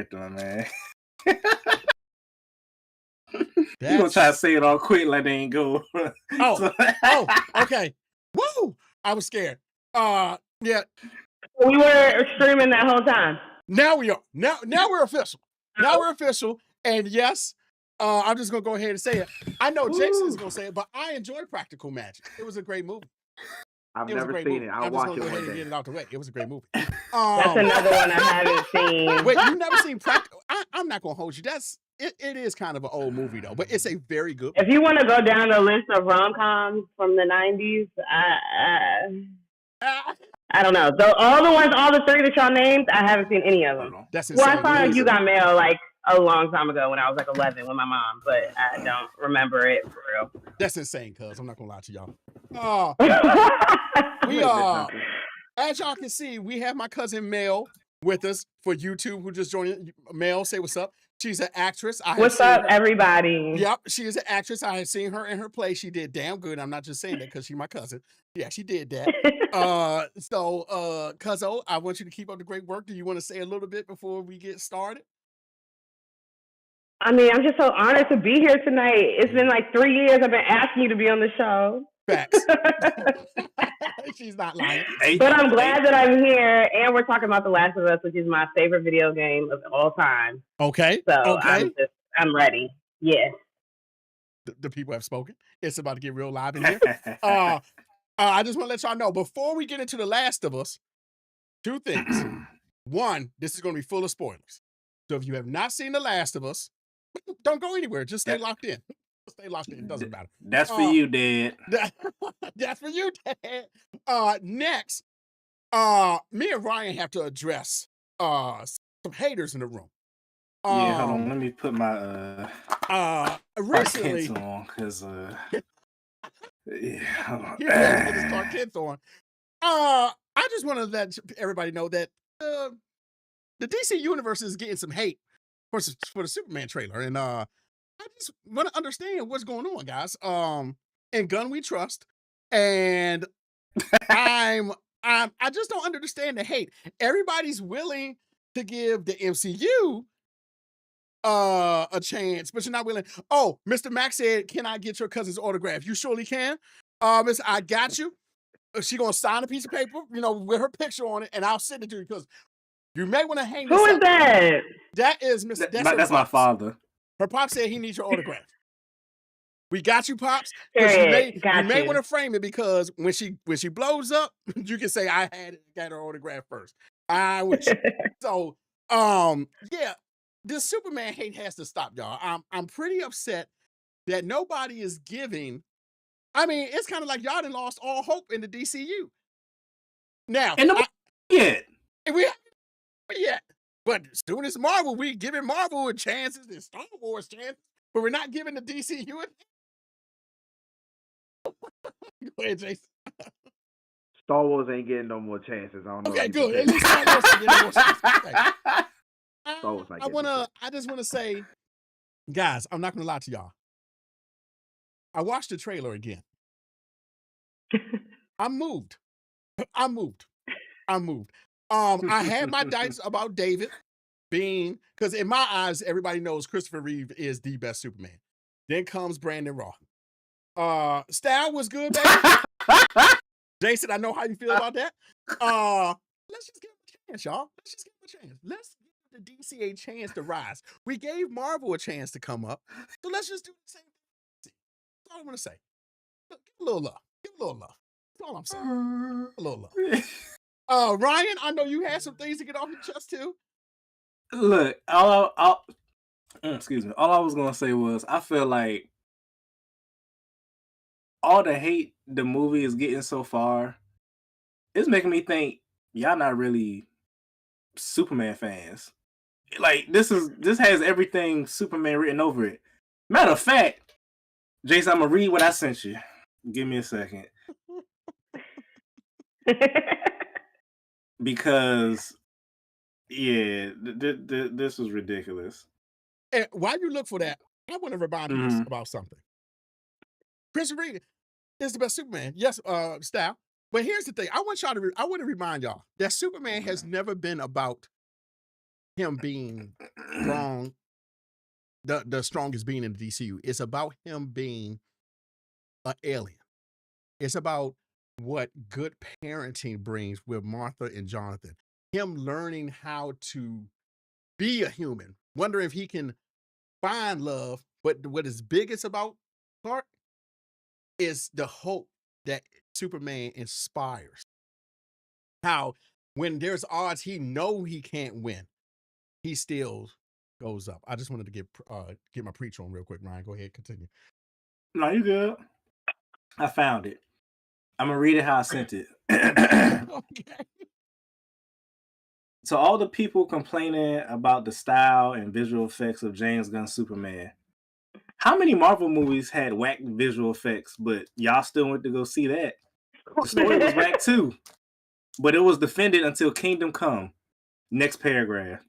character, man. You gonna try to say it all quick like they ain't go. Okay. Woo! I was scared. Yeah. We were streaming that whole time. Now we are. Now we're official. Now we're official. And yes, I'm just gonna go ahead and say it. I know Jason's gonna say it, but I enjoyed Practical Magic. It was a great movie. I've never seen it. I'll watch it one day. Get it out the way. It was a great movie. That's another one I haven't seen. Wait, you've never seen Practical? I'm not gonna hold you. It is kind of an old movie though, but it's a very good movie. If you want to go down the list of rom-coms from the 90s, I don't know. So all the three that y'all named, I haven't seen any of them. That's insane. Well, I saw You Got Mail like a long time ago when I was like 11 with my mom, but I don't remember it for real. That's insane, cuz I'm not gonna lie to y'all. As y'all can see, we have my cousin Mel with us for YouTube who just joined. Mel, say what's up. She's an actress. What's up, everybody? Yep, she is an actress. I have seen her in her play. She did damn good. I'm not just saying that because she's my cousin. Yeah, she did that. Cuzzo, I want you to keep up the great work. Do you want to say a little bit before we get started? I mean, I'm just so honored to be here tonight. It's been like 3 years I've been asking you to be on the show. Facts. She's not lying. But I'm glad that I'm here, and we're talking about The Last of Us, which is my favorite video game of all time. Okay. So I'm ready. Yes. The people have spoken. It's about to get real live in here. I just want to let y'all know, before we get into The Last of Us, two things. One, this is going to be full of spoilers. So if you have not seen The Last of Us, don't go anywhere. Just stay locked in. Stay locked in. It doesn't matter. That's for you, Dad. That's for you, Dad. Next, me and Ryan have to address some haters in the room. Yeah, hold on. Let me put my recently on because Clark Kent on. I just want to let everybody know that the DC universe is getting some hate for the Superman trailer, and I just want to understand what's going on, guys. In Gun We Trust, and I just don't understand the hate. Everybody's willing to give the MCU a chance, but you're not willing. Oh, Mr. Max said, "Can I get your cousin's autograph?" You surely can. Miss, I got you. She gonna sign a piece of paper, with her picture on it, and I'll send it to you because you may want to hang this. Who is that? That is Miss. That's my father. Her pop said he needs your autograph. We got you, Pops. You may want to frame it because when she blows up, you can say I got her autograph first. So, yeah, this Superman hate has to stop, y'all. I'm pretty upset that nobody is giving. I mean, it's kind of like y'all done lost all hope in the DCU. Now, and we haven't yet. But as soon as Marvel, we giving Marvel chances and Star Wars chances, but we're not giving the DCU a Go ahead, Jason. Star Wars ain't getting no more chances. I don't know. Okay, good. At least Star Wars ain't getting no more chances. Okay. I just wanna say, guys, I'm not gonna lie to y'all. I watched the trailer again. I'm moved. I had my doubts about David being, because in my eyes, everybody knows Christopher Reeve is the best Superman. Then comes Brandon Routh. Style was good, baby. Jason, I know how you feel about that. Let's just give him a chance, y'all. Let's give the DC a chance to rise. We gave Marvel a chance to come up, so let's just do the same thing. That's all I want to say. Look, give a little love. That's all I'm saying. A little love. Ryan, I know you had some things to get off your chest too. Look, excuse me. All I was gonna say was I feel like all the hate the movie is getting so far, it's making me think y'all not really Superman fans. Like this has everything Superman written over it. Matter of fact, Jason, I'm gonna read what I sent you. Give me a second. Because this was ridiculous. And while you look for that, I want to remind you about something. Chris Reed is the best Superman. Yes, Style. But here's the thing. I want to remind y'all that Superman has never been about him being strong, the strongest being in the DCU. It's about him being an alien. It's about what good parenting brings with Martha and Jonathan. Him learning how to be a human, wondering if he can find love. But what is biggest about Clark is the hope that Superman inspires. How when there's odds, he know he can't win. He still goes up. I just wanted to get my preach on real quick, Ryan. Go ahead, continue. No, you good. I found it. I'm gonna read it how I sent it. Okay. To all the people complaining about the style and visual effects of James Gunn's Superman, how many Marvel movies had whack visual effects, but y'all still went to go see that? The story was whack too, but it was defended until Kingdom Come. Next paragraph.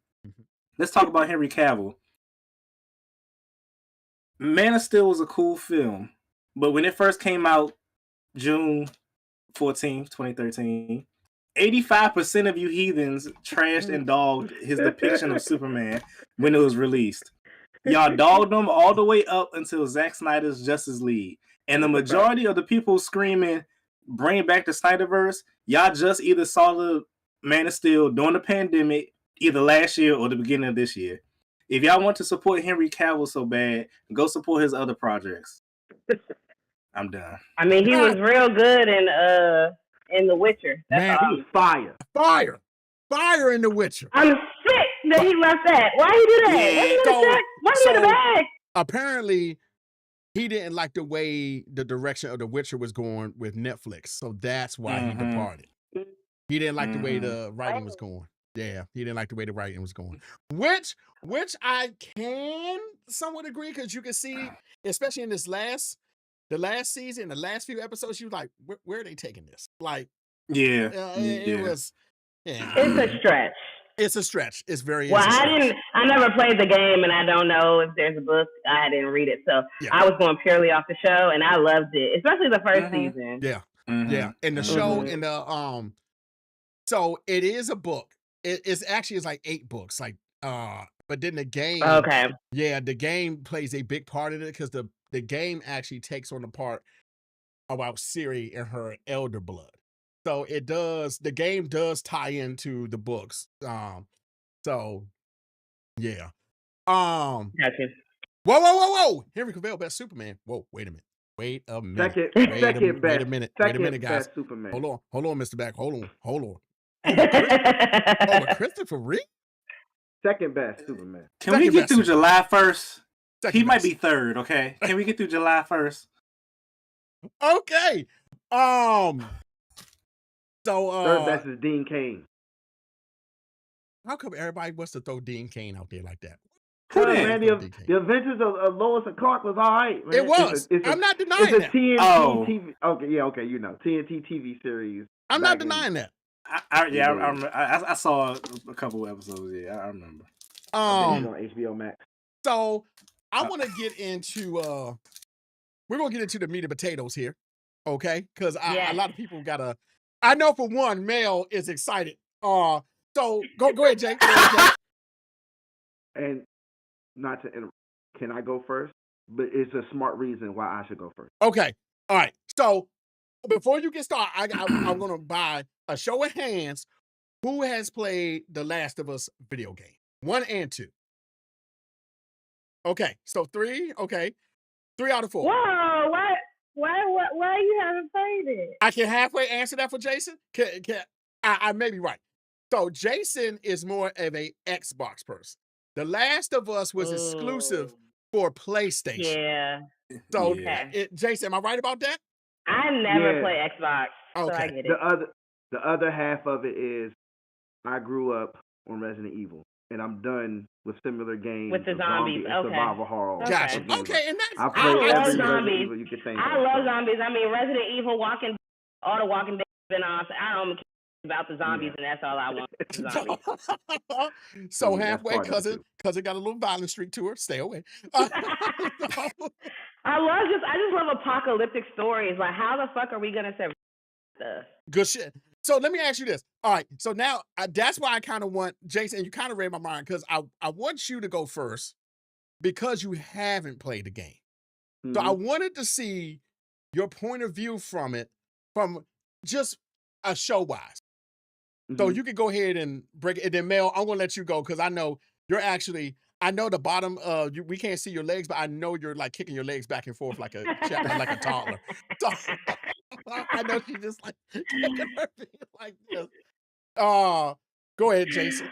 Let's talk about Henry Cavill. Man of Steel was a cool film, but when it first came out, June 14th, 2013, 85% of you heathens trashed and dogged his depiction of Superman when it was released. Y'all dogged him all the way up until Zack Snyder's Justice League. And the majority of the people screaming, bring back the Snyderverse, y'all just either saw the Man of Steel during the pandemic, either last year or the beginning of this year. If y'all want to support Henry Cavill so bad, go support his other projects. I'm done. I mean, he was real good in The Witcher. Man, He was fire. Fire in The Witcher. I'm sick that he left that. Why he do that? Yeah, Why he in the bag? Apparently, he didn't like the way the direction of The Witcher was going with Netflix, so that's why he departed. He didn't like the way the writing was going. Yeah, he didn't like the way the writing was going. Which I can somewhat agree, because you can see, especially in the last season, the last few episodes, you was like, where are they taking this? Like, it was. Yeah. It's a stretch. It's a stretch. It's very. Well, I never played the game, and I don't know if there's a book. I didn't read it, so I was going purely off the show, and I loved it, especially the first season. Yeah, yeah, and the show and the So it is a book. It's like 8 books. Like but then the game. Okay. Yeah, the game plays a big part in it, because the game actually takes on the part about Ciri and her elder blood. So it does. The game does tie into the books. So yeah. Gotcha. Whoa! Henry Cavill, best Superman. Whoa, wait a minute. Wait a minute, guys. Superman. Hold on, Mr. Back. Hold on. Over Christopher Reeve? Second best Superman. Can we get through July 1st? He might be be third, okay? Can we get through July 1st? Okay. So third best is Dean Cain. How come everybody wants to throw Dean Cain out there like that? Man, the Adventures of Lois and Clark was all right, man. It was. I'm not denying that. It's a TNT TV. Okay, TNT TV series. I'm not denying that. I saw a couple episodes. Yeah, I remember. On HBO Max. So I want to get into. We're gonna get into the meat and potatoes here, okay? Because a lot of people gotta. I know for one, Mel is excited. So go ahead, Jay. And not to interrupt, can I go first? But it's a smart reason why I should go first. Okay. All right. So before you get started, I'm gonna buy a show of hands. Who has played The Last of Us video game? 1 and 2. Okay. So 3. Okay. 3 out of 4. Whoa! Why you haven't played it? I can halfway answer that for Jason. I may be right. So Jason is more of a Xbox person. The Last of Us was exclusive for PlayStation. Yeah. So Jason, am I right about that? I never play Xbox, so Okay. I get it. The other half of it is I grew up on Resident Evil, and I'm done with similar games with the zombies. And survival horror. Gotcha. Okay, and that's I love zombies. You can think I love zombies. I mean, Resident Evil, all the Walking Dead spin-offs. I don't care about the zombies, and that's all I want. Zombies. So halfway, cousin got a little violent streak to her. Stay away. I just love apocalyptic stories. Like, how the fuck are we gonna survive stuff? Good shit. So let me ask you this. All right. So now that's why I kind of want Jason, and you kind of read my mind because I want you to go first because you haven't played the game. So I wanted to see your point of view from it, from just a show wise. So you could go ahead and break it. And then Mel, I'm gonna let you go because I know you're actually. I know the bottom. We can't see your legs, but I know you're like kicking your legs back and forth like a toddler. So I know she's just like kicking her feet like this. Go ahead, Jason.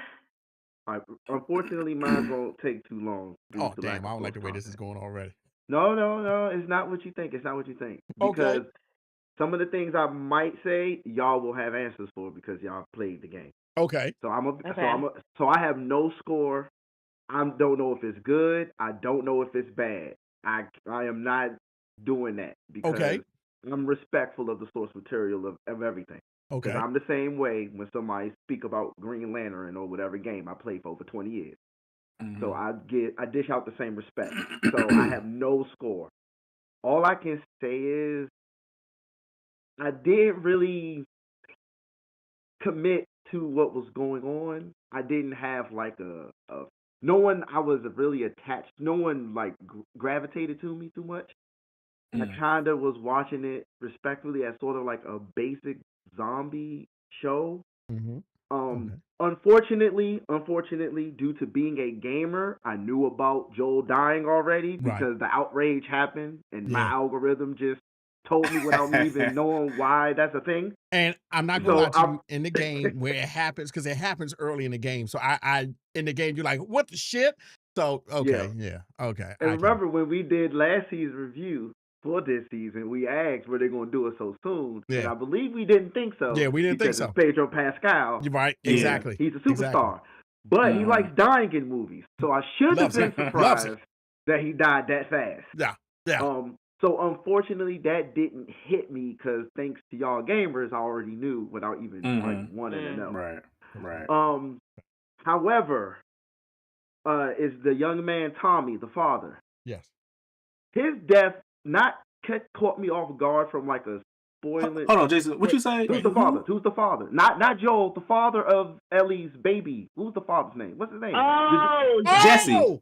All right. Unfortunately, mine won't take too long. Oh damn! I don't like the way this is going already. No. It's not what you think. It's not what you think. Because some of the things I might say, y'all will have answers for because y'all played the game. Okay. So I have no score. I don't know if it's good. I don't know if it's bad. I am not doing that because I'm respectful of the source material of everything. Okay. Because I'm the same way when somebody speak about Green Lantern or whatever game I played for over 20 years. So I dish out the same respect. So I have no score. All I can say is I didn't really commit to what was going on. I didn't have like no one I was really attached. No one like gravitated to me too much. I kind of was watching it respectfully as sort of like a basic zombie show. Unfortunately, due to being a gamer, I knew about Joel dying already because the outrage happened and my algorithm just told me without me even knowing why that's a thing. And I'm not gonna lie to you, in the game where it happens, because it happens early in the game. So I in the game, you're like, what the shit? So okay. And remember when we did last season's review for this season, we asked were they gonna do it so soon? And I believe we didn't think so. Yeah, we didn't think so. It's Pedro Pascal. You're right, exactly. He's a superstar. But he likes dying in movies. So I should have been surprised that he died that fast. Yeah. So unfortunately, that didn't hit me because thanks to y'all gamers, I already knew without even like wanting to know. Right. However, is the young man Tommy, the father? Yes. His death caught me off guard from like a spoiler. Hold on, Jason. What you say? Who's the father? Who's the father? Not Joel. The father of Ellie's baby. Who's the father's name? What's his name? Jesse.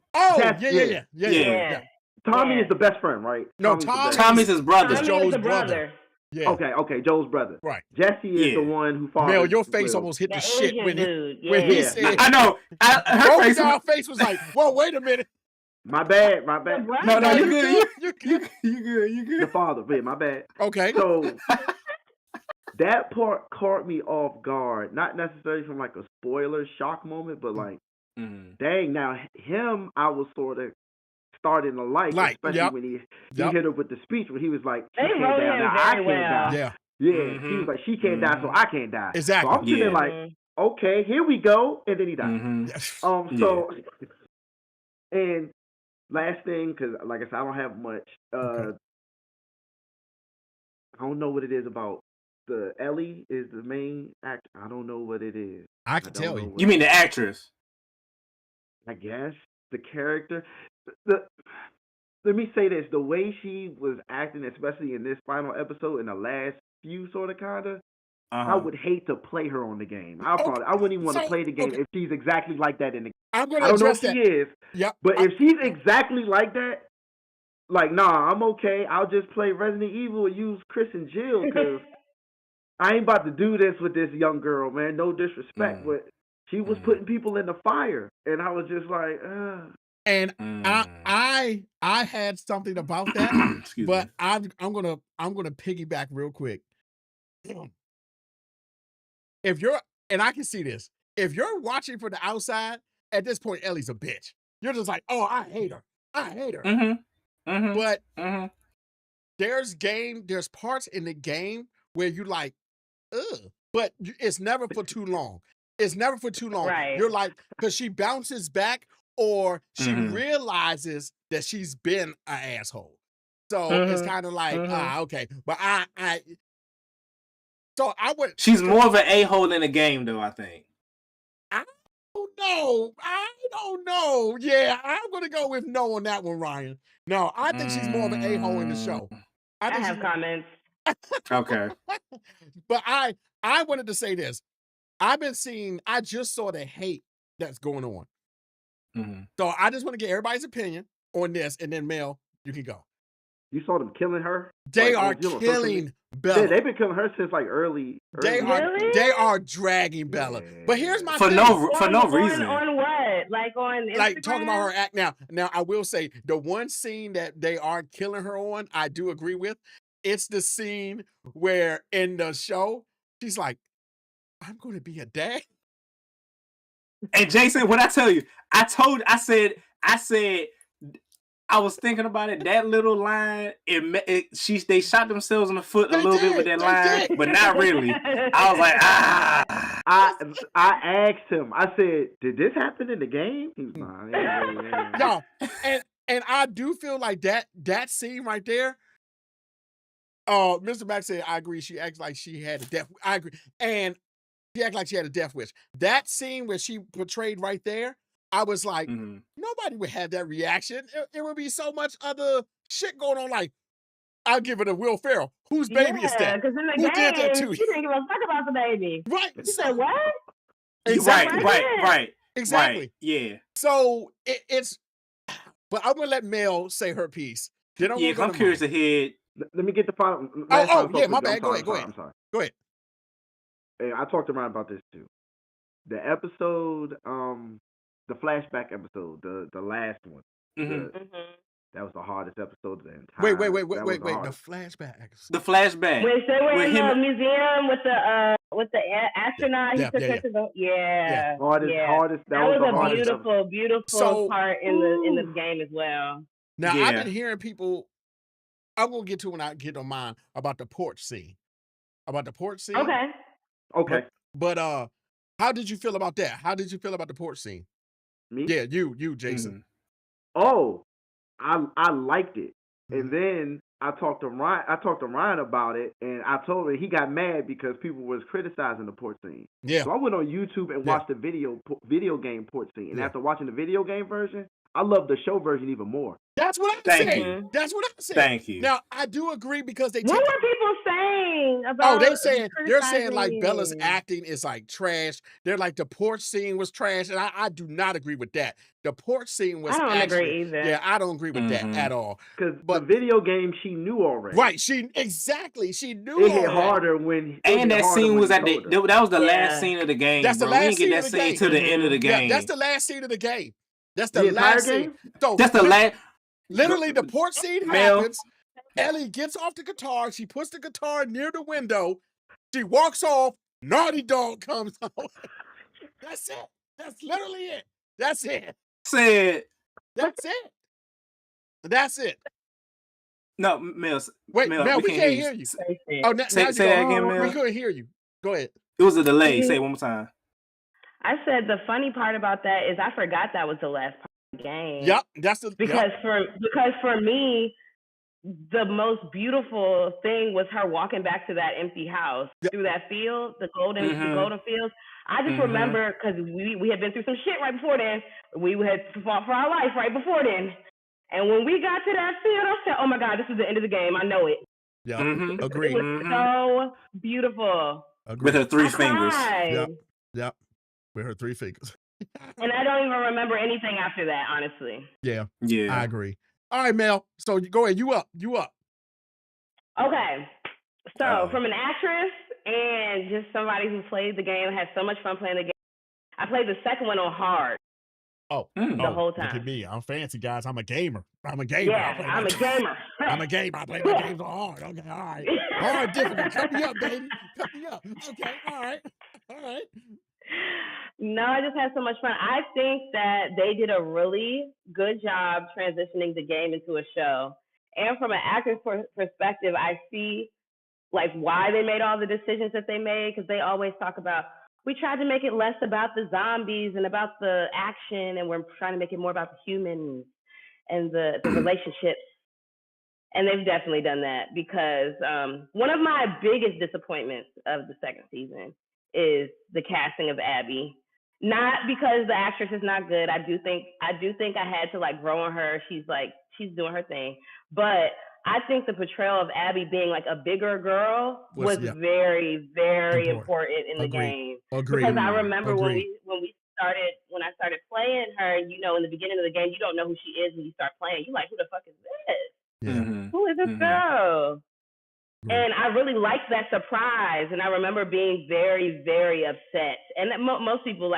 Yeah. Tommy is the best friend, right? No, Tommy's his brother. Joel's brother. Yeah. Okay, Joel's brother. Right. Jesse is the one who fathered. Mel, your face almost hit the shit when he said. I know. Her face was like, "Whoa, wait a minute." My bad. No, you good. You good. The father, my bad. Okay. So that part caught me off guard, not necessarily from like a spoiler shock moment, but like, dang, now him, I was sort of starting to like especially when he hit her with the speech when he was like, she can't die, now I can't die. He was like, she can't die, so I can't die. Exactly. So I'm sitting there like, okay, here we go, and then he died. So, and last thing, because like I said, I don't have much. I don't know what it is about the Ellie is the main actor. I don't know what it is. I can tell you. You mean the actress? I guess the character. Let me say this: the way she was acting, especially in this final episode, in the last few, sort of, kinda, I would hate to play her on the game. I wouldn't even want to play the game if she's exactly like that in the game. I don't know if she is. Yep. But if she's exactly like that, like, nah, I'm okay. I'll just play Resident Evil and use Chris and Jill because I ain't about to do this with this young girl, man. No disrespect, but she was putting people in the fire, and I was just like, And I had something about that, but I'm gonna piggyback real quick. If you're, and I can see this, if you're watching from the outside, at this point, Ellie's a bitch. You're just like, oh, I hate her. But there's parts in the game where you like, ugh, but it's never for too long. Right. You're like, because she bounces back or she realizes that she's been an asshole. So it's kind of like, okay. But She's more of an a-hole in the game, though, I think. I don't know. Yeah, I'm going to go with no on that one, Ryan. No, I think she's more of an a-hole in the show. I have comments. Okay. But I wanted to say this. I just saw the hate that's going on. Mhm. So I just want to get everybody's opinion on this, and then Mel, you can go. You saw them killing her? They Like, are on, you know, social media? killing Yeah, Bella. they've been killing her since like early. They Really? are dragging Bella. But here's my For thing. no reason. On what? Like on Instagram? Like talking about her act now. Now I will say the one scene that they are killing her on, I do agree with. It's the scene where in the show she's like, "I'm going to be a dad." And Jason, what I tell you, I said, I was thinking about it. That little line, they shot themselves in the foot a little bit with that line, but not really. I was like, I asked him. I said, "Did this happen in the game?" He was like, No, and I do feel like that scene right there. Mr. Max said, "I agree." She acts like she had a death. I agree, and she acted like she had a death wish. That scene where she portrayed right there, I was like, nobody would have that reaction. It would be so much other shit going on. Like, I'll give it to Will Ferrell. Whose baby is that? Because in the Who did that game, to you? she didn't give a fuck about the baby. Right. She said, what? Exactly. right. Exactly. Right, yeah. So it's, but I'm gonna let Mel say her piece. Then I'm curious to hear. Let me get the final. Yeah, my bad. Go ahead. I'm sorry. Go ahead. And I talked to Ryan about this too. The episode, the flashback episode, the last one. That was the hardest episode of the entire. Wait. The flashback. The flashback. Which they were in the museum with the astronaut. He took her to the hardest. That was the a hardest beautiful part in the game as well. Now I've been hearing people. I'm gonna get to when I get on mine about the porch scene. Okay. But how did you feel about that? How did you feel about the porch scene? Me? Yeah, you, Jason. Oh, I liked it. And then I talked to Ryan about it, and I told him he got mad because people was criticizing the porch scene. Yeah. So I went on YouTube and watched the video game porch scene. And after watching the video game version, I love the show version even more. That's what I'm saying. That's what I'm saying. Thank you. Now I do agree because what were people saying about? They're saying like Bella's acting is like trash. They're like the porch scene was trash, and I do not agree with that. The porch scene was. I don't agree either. Yeah, I don't agree with that at all. Because the video game she knew already. Right, she knew. It hit harder when. And that scene was that was the last scene of the game. That's the last scene of the game. To the end of the game. Yeah, that's the last scene of the game. That's the last scene. So that's the last. Literally, the porch scene happens. Ellie gets off the guitar. She puts the guitar near the window. She walks off. Naughty Dog comes home. That's it. That's literally it. That's it. That's it. No, Mel. Wait, Mel, we can't hear you. Oh, say that again, Mel. We couldn't hear you. Go ahead. It was a delay. Say it one more time. I said the funny part about that is I forgot that was the last part of the game. Yep, that's the because for me, the most beautiful thing was her walking back to that empty house through that field, the golden fields. I just remember because we had been through some shit right before then. We had fought for our life right before then, and when we got to that field, I said, "Oh my God, this is the end of the game. I know it." Yeah, agreed. It was so beautiful. Agreed. With her 3 fingers. Yep. With her 3 fingers. And I don't even remember anything after that, honestly. Yeah. I agree. All right, Mel. So go ahead. You up. Okay. So from an actress and just somebody who played the game, had so much fun playing the game, I played the second one on hard. The whole time. Look at me. I'm fancy, guys. I'm a gamer. Yeah, I'm a gamer. I'm a gamer. I play my games on hard. Okay, all right. Hard difficult. Cut me up, baby. Cut me up. Okay, all right. No, I just had so much fun. I think that they did a really good job transitioning the game into a show. And from an actor's perspective, I see like why they made all the decisions that they made, because they always talk about, we tried to make it less about the zombies and about the action, and we're trying to make it more about the humans and the relationships. And they've definitely done that, because one of my biggest disappointments of the second season is the casting of Abby. Not because the actress is not good. I do think I had to like grow on her. She's doing her thing. But I think the portrayal of Abby being like a bigger girl was yeah. very, very important in the Agreed. game. Agreed. Because I remember when Agreed. I started playing her, you know, in the beginning of the game, you don't know who she is when you start playing. You're like, who the fuck is this? Yeah. Who is this girl? Right. And I really liked that surprise. And I remember being very, very upset. And that most people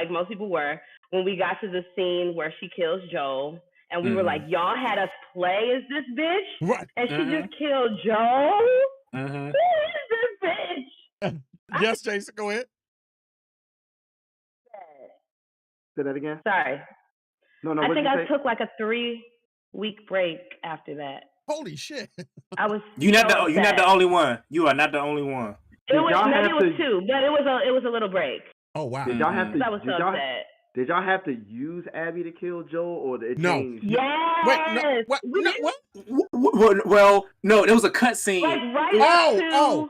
were, when we got to the scene where she kills Joel. And we were like, y'all had us play as this bitch? Right. And she just killed Joel? Who is this bitch? Yes, Jason, go ahead. Say that again. Sorry. No. I think I took like a 3-week break after that. Holy shit! I was. You're not the only one. You are not the only one. Maybe it was 2, but it was a little break. Oh wow! Did y'all have to? I was so upset. Did y'all have to use Abby to kill Joel, or did it change? Yes. Wait, no, what? What? Well, no, it was a cutscene. Like right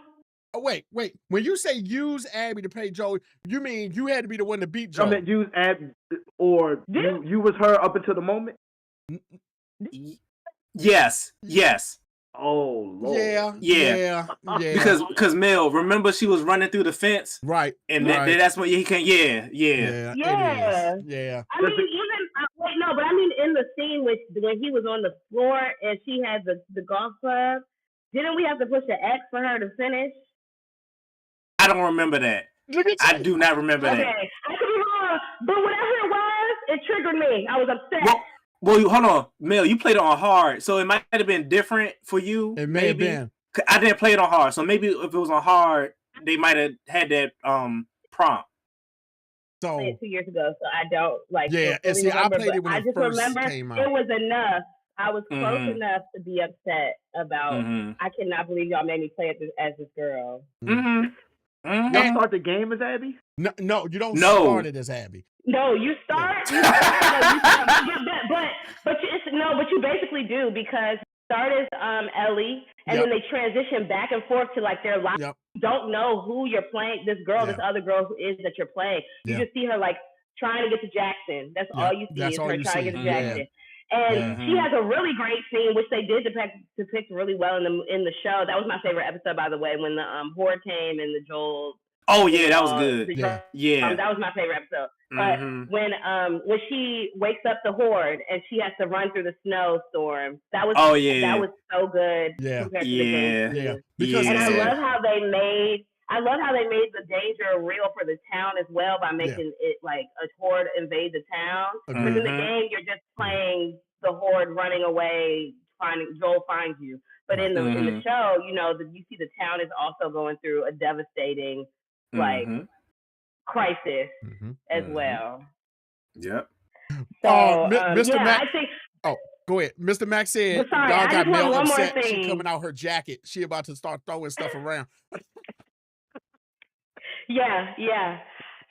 wait. When you say use Abby to play Joel, you mean you had to be the one to beat Joel? I meant use Abby, or you was her up until the moment. Yes. Oh Lord. Yeah. Because Mel, remember she was running through the fence, right? And that's what he can. Yeah. Yeah. I mean, but I mean, in the scene when he was on the floor and she had the golf club, didn't we have to push the X for her to finish? I don't remember that. I do not remember that. Okay, I could be wrong, but whatever it was, it triggered me. I was upset. Well, hold on, Mel. You played it on hard, so it might have been different for you. It may have been. I didn't play it on hard, so maybe if it was on hard, they might have had that prompt. So I played it 2 years ago, so I don't like. Yeah, and see, I played it when it first came out. It was enough. I was close enough to be upset about. I cannot believe y'all made me play it as this girl. Y'all start the game as Abby? No, you don't start it as Abby. No, you start. But you basically do, because you start as Ellie, and then they transition back and forth to like their lives. You don't know who you're playing. This girl, this other girl who is that you're playing. You just see her like trying to get to Jackson. That's all you see is her trying to get to Jackson. And she has a really great scene, which they did depict really well in the show. That was my favorite episode, by the way, when the horde came and the Joel. Oh yeah, that was good. That was my favorite episode. But when she wakes up the horde and she has to run through the snowstorm, that was that was so good compared to the game. Because and I love how they made the danger real for the town as well by making it like a horde invade the town. Because in the game you're just playing the horde running away, Joel finds you. But in the show, you know, you see the town is also going through a devastating like crisis as well. Yep. So, Mr. Mac, I think. Oh, go ahead. Mr. Mac said, sorry, y'all got Mel upset. She coming out her jacket. She about to start throwing stuff around. Yeah.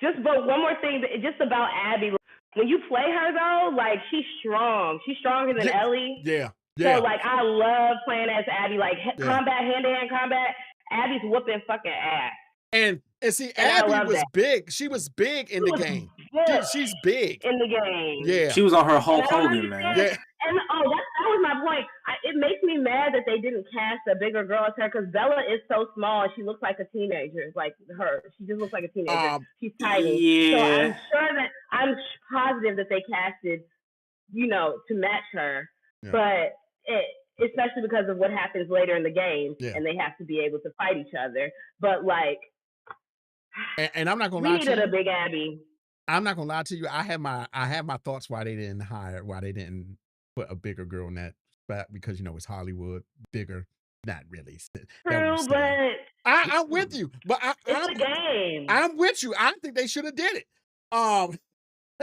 But one more thing, just about Abby. When you play her though, like she's strong. She's stronger than Ellie. Yeah. So like I love playing as Abby. Like combat, hand-to-hand combat. Abby's whooping fucking ass. And see, Abby was big. She was big in the game. She's big in the game. Yeah, she was on her Hulk Hogan, man. Yeah. And that was my point. It makes me mad that they didn't cast a bigger girl as her, because Bella is so small and she looks like a teenager. Like her, she just looks like a teenager. She's tiny. Yeah. So I'm positive that they casted, you know, to match her. Yeah. But especially because of what happens later in the game, and they have to be able to fight each other. But like. And I'm not gonna lie to you. We needed a big Abby. I'm not gonna lie to you. I have my thoughts why they didn't put a bigger girl in that spot, because you know it's Hollywood, bigger, not really. True, but I'm with you. But it's a game. I'm with you. I think they should have did it.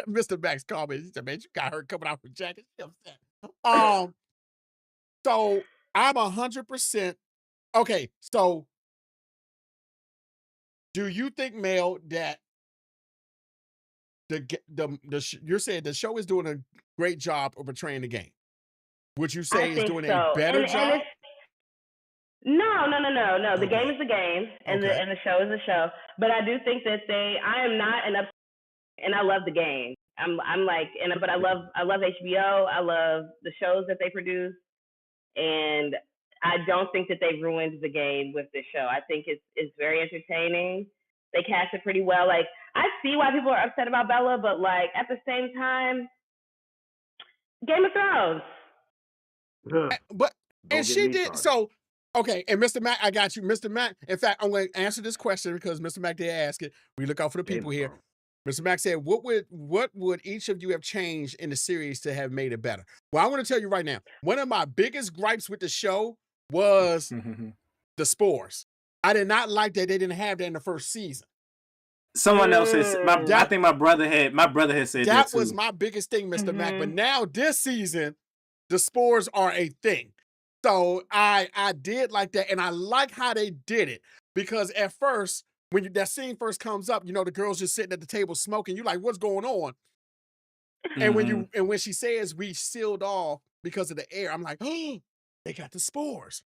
Mr. Max called me. He said, "Man, you got her coming out with jacket." So I'm 100%. Okay, so. Do you think, Mel, that you're saying the show is doing a great job of portraying the game? Would you say it's doing a better job? No. The game is the game, and the show is the show. But I do think that I am not and I love the game. But I love HBO. I love the shows that they produce, and I don't think that they ruined the game with this show. I think it's very entertaining. They cast it pretty well. Like, I see why people are upset about Bella, but like at the same time, Game of Thrones. But Don't and get she me did started. so. Okay, and Mr. Mac, I got you, Mr. Mac. In fact, I'm going to answer this question because Mr. Mac did ask it. We look out for the Game people of here. Thrones. Mr. Mac said, "What would each of you have changed in the series to have made it better?" Well, I want to tell you right now. One of my biggest gripes with the show was the spores. I did not like that they didn't have that in the first season. Someone else has. I think my brother had said that That too. was my biggest thing, Mr. Mac. But now this season, the spores are a thing. So I did like that, and I like how they did it because at first, when that scene first comes up, you know the girl's just sitting at the table smoking. You like, what's going on? And when she says we sealed off because of the air, I'm like, oh, they got the spores.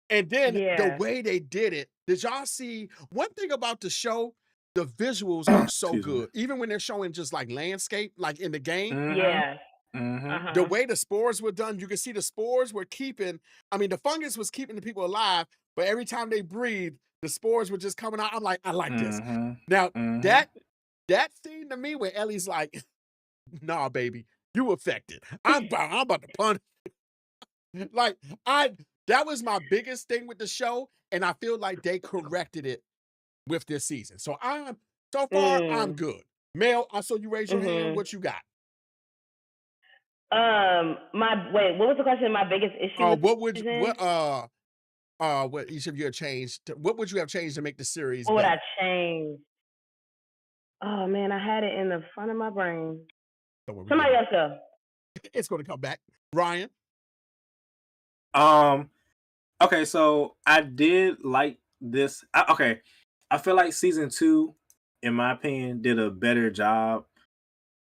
And then the way they did it, did y'all see one thing about the show? The visuals are so good. Even when they're showing just like landscape, like in the game. The way the spores were done, you can see the spores were keeping, the fungus was keeping the people alive, but every time they breathe, the spores were just coming out. I'm like, I like this. Now, that scene to me where Ellie's like, nah, baby, you affected. I'm about to punish you. That was my biggest thing with the show, and I feel like they corrected it with this season. So so far, I'm good. Mel, I saw you raise your hand. What you got? What was the question? My biggest issue with what each of you have changed? What would you have changed to make the series what would better? I change? Oh man, I had it in the front of my brain. Somebody else go. It's going to come back. Ryan? Okay, so I did like this. I feel like season 2, in my opinion, did a better job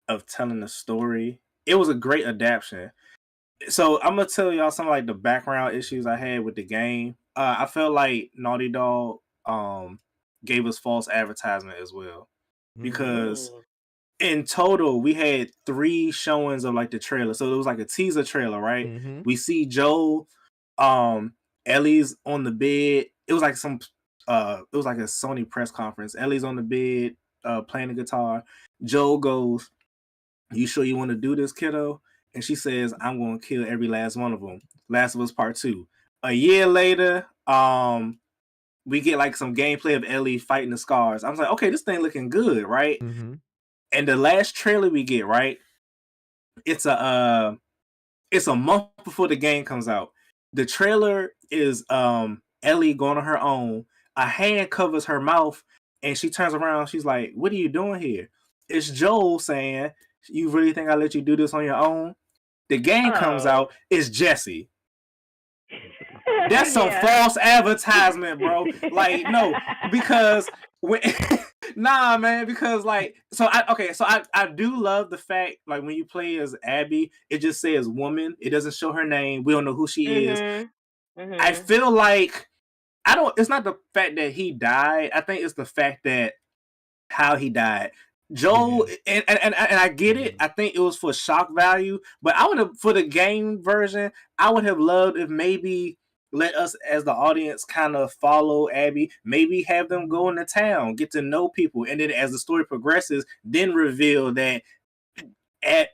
of telling the story. It was a great adaptation. So I'm gonna tell y'all some like the background issues I had with the game. I felt like Naughty Dog gave us false advertisement as well, because in total we had 3 showings of like the trailer. So it was like a teaser trailer, right? We see Joel, Ellie's on the bed. It was like it was like a Sony press conference. Ellie's on the bed, playing the guitar. Joel goes, "You sure you want to do this, kiddo?" And she says, "I'm going to kill every last one of them." Last of Us Part 2. A year later, we get like some gameplay of Ellie fighting the scars. I was like, okay, this thing looking good, right? And the last trailer we get, right? It's a month before the game comes out. The trailer is Ellie going on her own. A hand covers her mouth, and she turns around. She's like, "What are you doing here?" It's Joel saying, "You really think I let you do this on your own?" The game comes out. It's Jesse. That's some false advertisement, bro. Like, no, because nah, man, because like, I do love the fact, like, when you play as Abby, it just says woman. It doesn't show her name. We don't know who she is. I feel like it's not the fact that he died. I think it's the fact that how he died. Joel, and I get it. I think it was for shock value, but I would have, for the game version, I would have loved if maybe let us as the audience kind of follow Abby, maybe have them go into town, get to know people, and then as the story progresses, then reveal that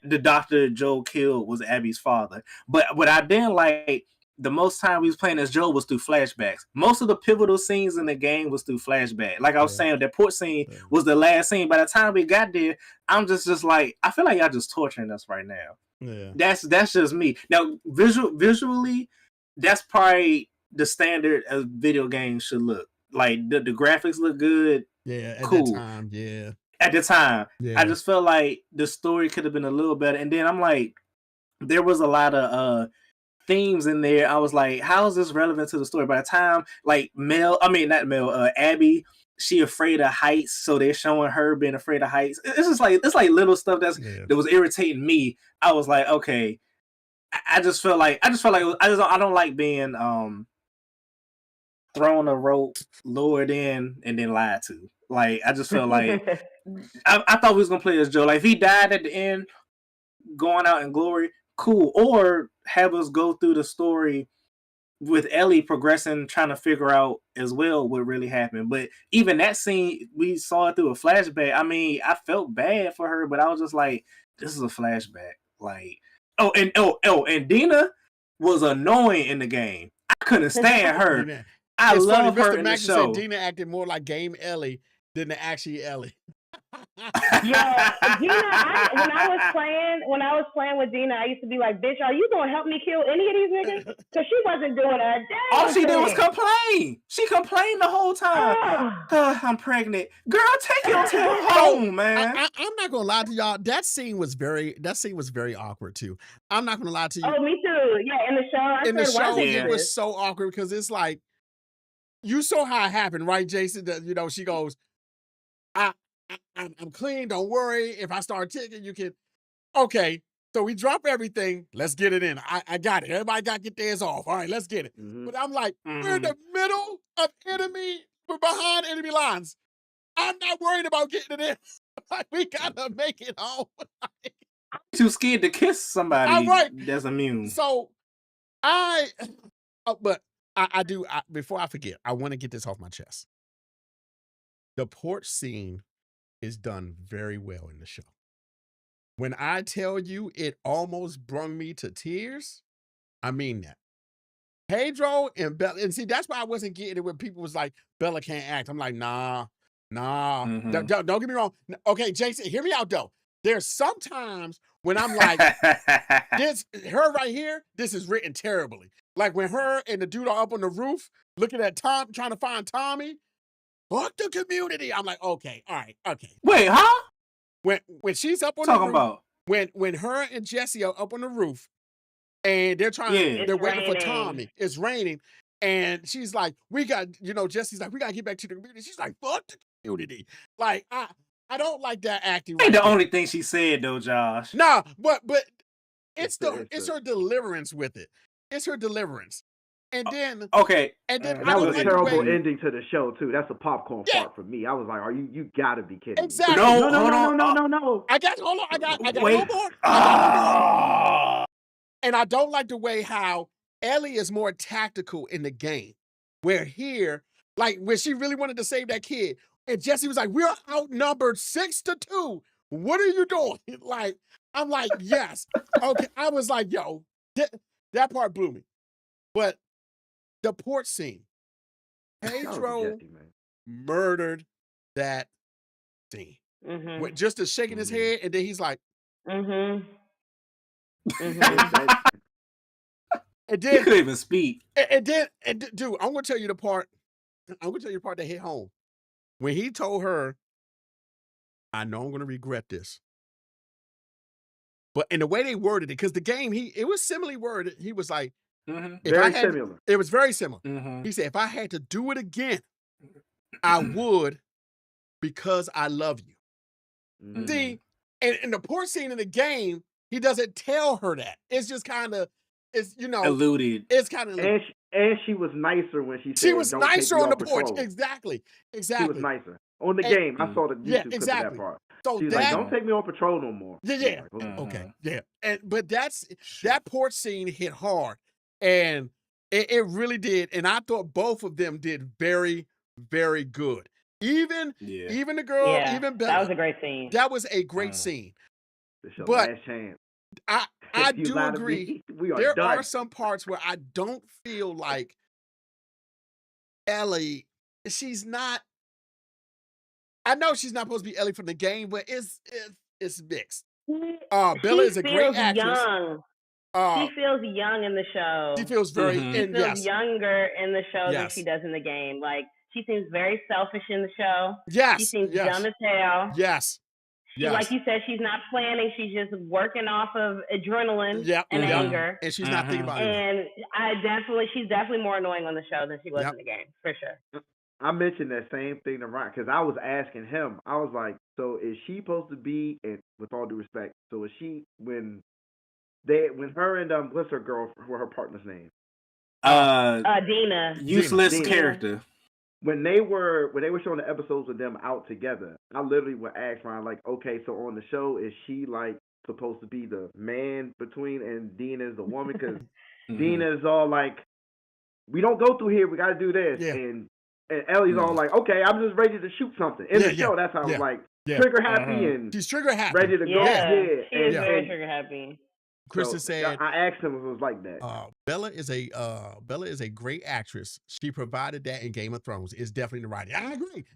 the doctor Joel killed was Abby's father. But what I didn't like, the most time we was playing as Joel was through flashbacks. Most of the pivotal scenes in the game was through flashback. Like I was saying, that port scene was the last scene. By the time we got there, I'm just like, I feel like y'all just torturing us right now. Yeah. That's just me. Now, visually, that's probably the standard as video games should look. Like the graphics look good. Yeah, at cool. that time, yeah. At the time. I just felt like the story could have been a little better. And then I'm like, there was a lot of themes in there. I was like, how is this relevant to the story? By the time like Abby, she afraid of heights, so they're showing her being afraid of heights. It's just like little stuff that was irritating me. I was like, okay, I don't like being thrown a rope, lured in, and then lied to. Like, I just felt like I thought we was gonna play as Joe. Like, if he died at the end, going out in glory, cool. Or have us go through the story with Ellie progressing, trying to figure out as well what really happened. But even that scene, we saw it through a flashback. I mean, I felt bad for her, but I was just like, this is a flashback. Like, and Dina was annoying in the game. I couldn't stand her. Dina. I It's funny, love her Mr. in the Max said show. Dina acted more like Game Ellie than the actual Ellie. Yeah, Dina. When I was playing with Dina, I used to be like, "Bitch, are you gonna help me kill any of these niggas?" Because she wasn't doing a damn All she thing. did was complain. She complained the whole time. I'm pregnant, girl. Take your tail home, man. I'm not gonna lie to y'all. That scene was very awkward too. I'm not gonna lie to you. Oh, me too. Yeah, in the show, In the show, Yeah. it was so awkward because it's like, you saw how it happened, right, Jason? That, you know, she goes, I'm clean. Don't worry. If I start ticking, you can. Okay, so we drop everything. Let's get it in. I got it. Everybody got to get theirs off. All right, let's get it. But I'm like, we're in the middle of enemy. We're behind enemy lines. I'm not worried about getting it in. Like, we gotta make it home. Too scared to kiss somebody that's immune. So but I do. Before I forget, I want to get this off my chest. The porch scene is done very well in the show. When I tell you it almost brought me to tears, I mean that. Pedro and Bella, and see, that's why I wasn't getting it when people was like, Bella can't act. I'm like, nah. Don't get me wrong. Okay, Jason, hear me out though. There's sometimes when I'm like, her right here, this is written terribly. Like when her and the dude are up on the roof looking at Tom, trying to find Tommy. Fuck the community. I'm like, okay, all right, okay. Wait, huh? When she's up on Talking the roof, about when her and Jesse are up on the roof, and they're they're waiting for Tommy. It's raining, and she's like, we got, Jesse's like, we got to get back to the community. She's like, fuck the community. Like, I don't like that acting. Ain't the only thing she said though, Josh. Nah, but it's her deliverance with it. It's her deliverance. And then okay, and then that was a terrible ending to the show too. That's a popcorn fart for me. I was like, you gotta be kidding me. Exactly. No. I got no more. And I don't like the way how Ellie is more tactical in the game. Where here, like when she really wanted to save that kid, and Jesse was like, we're outnumbered 6-2. What are you doing? Like, I'm like, yes. Okay. I was like, yo, that part blew me. But the porch scene, Pedro murdered that scene. With just shaking his head, and then he's like, and then he couldn't even speak. And dude, I'm gonna tell you the part. I'm gonna tell you the part that hit home. When he told her, I know I'm gonna regret this. But in the way they worded it, because the game, it was similarly worded. He was like, similar. It was very similar. He said, if I had to do it again, I would, because I love you. See, and in the porch scene in the game, he doesn't tell her that. It's just kind of, alluded. It's kind of, and she was nicer when she said, she was nicer on the porch. Patrol. Exactly. She was nicer on the game. I saw the YouTube clip of that part. So she's like, don't take me on patrol no more. Yeah. Like, okay. Yeah. But that porch scene hit hard, and it really did. And I thought both of them did very, very good. Even the girl, even Bella. That was a great scene. That was a great scene. But last chance. I do agree. There done. are some parts where I don't feel like Ellie, she's not. I know she's not supposed to be Ellie from the game, but it's mixed. Bella is a great actress. Young. She feels young in the show. She feels very younger in the show than she does in the game. Like, she seems very selfish in the show. She seems dumb as hell. Like you said, she's not planning. She's just working off of adrenaline and anger. And she's not thinking about it. And she's definitely more annoying on the show than she was in the game, for sure. I mentioned that same thing to Ryan because I was asking him. I was like, so is she supposed to be, and with all due respect, so is she, when her and what's her girl, her partner's name? Dina. Useless character. When they were showing the episodes of them out together, I literally would ask Ryan, like, okay, so on the show, is she like supposed to be the man between and Dina is the woman? Because Dina is all like, we don't go through here. We got to do this. Yeah. And Ellie's all like, okay, I'm just ready to shoot something. In the show, that's how I was like, trigger happy and she's trigger happy. ready to go. Yeah, she is and very trigger happy. Kristen said, I asked him if it was like that. Bella is a great actress. She provided that in Game of Thrones. It's definitely the writing. I agree.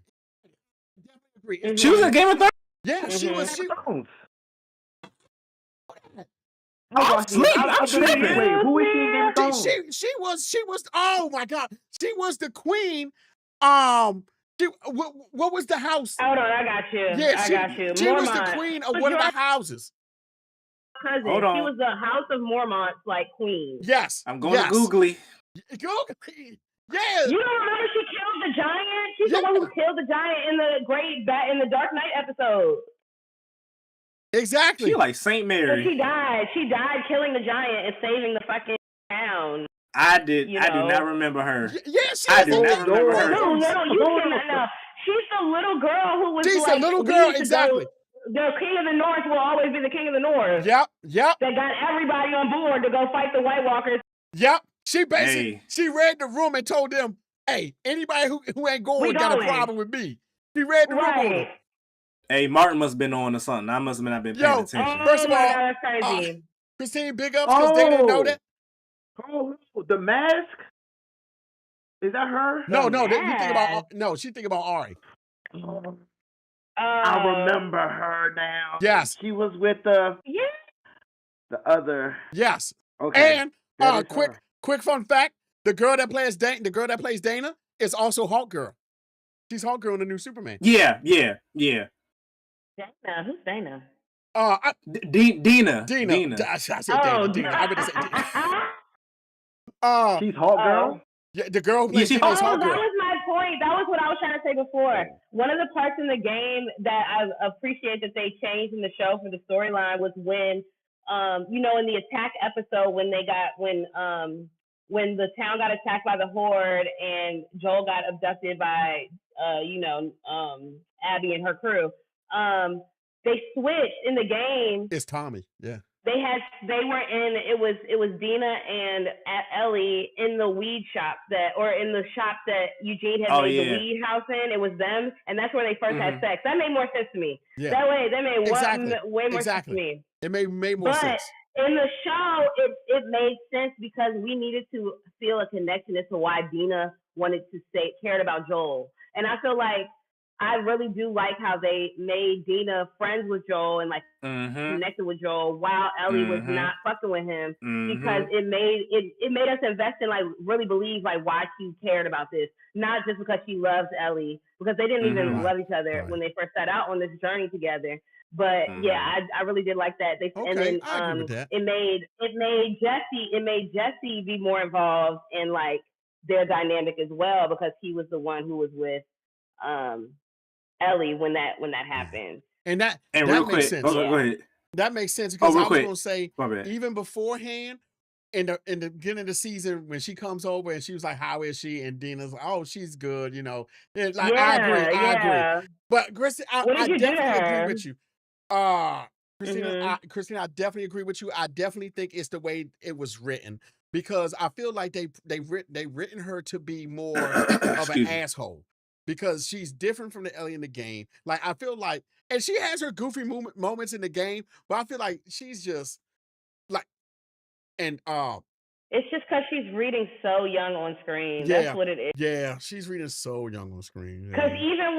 Definitely agree. She was in Game of Thrones? Yeah, she was. I'm sleeping. Wait, who is she in Game of Thrones? She was. Oh my God, she was the queen. What was the house? Hold on, I got you. Yeah, I got you. She was the queen of one of the houses. Cousin. Hold on. She was the House of Mormont's like queen. Yes, I'm going to Googly. Googly. Yeah. You don't remember she killed the giant? She's the one who killed the giant in the Dark Knight episode. Exactly. She like Saint Mary. So she died. She died killing the giant and saving the fucking town. I do not remember her. I do not remember her. No, you cannot know. She's the little girl who was She's a little girl, exactly. The king of the North will always be the king of the North. Yep. That got everybody on board to go fight the White Walkers. Yep. She basically she read the room and told them, "Hey, anybody who ain't going got a problem with me." She read the room on them. Hey, Martin must have been on or something. I must have not been paying attention. First of all, that's crazy. Christine, big ups because they didn't know that. Oh, the mask? Is that her? No, she think about Ari. I remember her now. Yes. She was with the other. Yes. Okay. And quick fun fact, the girl that plays Dana is also Hawk Girl. She's Hawk Girl in the new Superman. Yeah. Dana, who's Dana? Dina. I said Dana. I meant to say Dina. She's Hawk Girl? Yeah, the girl who plays Dina is Hawk Girl. That was my point. That was what I was trying to say before. One of the parts in the game that I appreciate that they changed in the show for the storyline was when, in the attack episode when the town got attacked by the Horde and Joel got abducted by, Abby and her crew. They switched in the game. It's Tommy. Yeah. It was Dina and Ellie in the weed shop in the shop that Eugene had made the weed house in. It was them, and that's where they first had sex. That made more sense to me. Yeah. That made way more sense to me. It made more sense. In the show, it made sense because we needed to feel a connection as to why Dina cared about Joel. And I feel like I really do like how they made Dina friends with Joel and connected with Joel while Ellie was not fucking with him because it made us invest in really believe why she cared about this, not just because she loves Ellie, because they didn't even love each other when they first set out on this journey together. But I really did like that. And then I agree with that. It made Jesse be more involved in their dynamic as well because he was the one who was with Ellie when that happened. And that real makes quick, sense. go ahead. That makes sense because I was going to say, My bad. even beforehand, in the beginning of the season, when she comes over and she was like, "How is she?" and Dina's like, "Oh, she's good," I agree. But Christine, I definitely agree with you. Christina, I definitely agree with you. I definitely think it's the way it was written because I feel like they written her to be more of an asshole. Because she's different from the Ellie in the game. I feel like, and she has her goofy moments in the game, but I feel like she's just it's just because she's reading so young on screen. Yeah, that's what it is. Yeah, she's reading so young on screen. Because even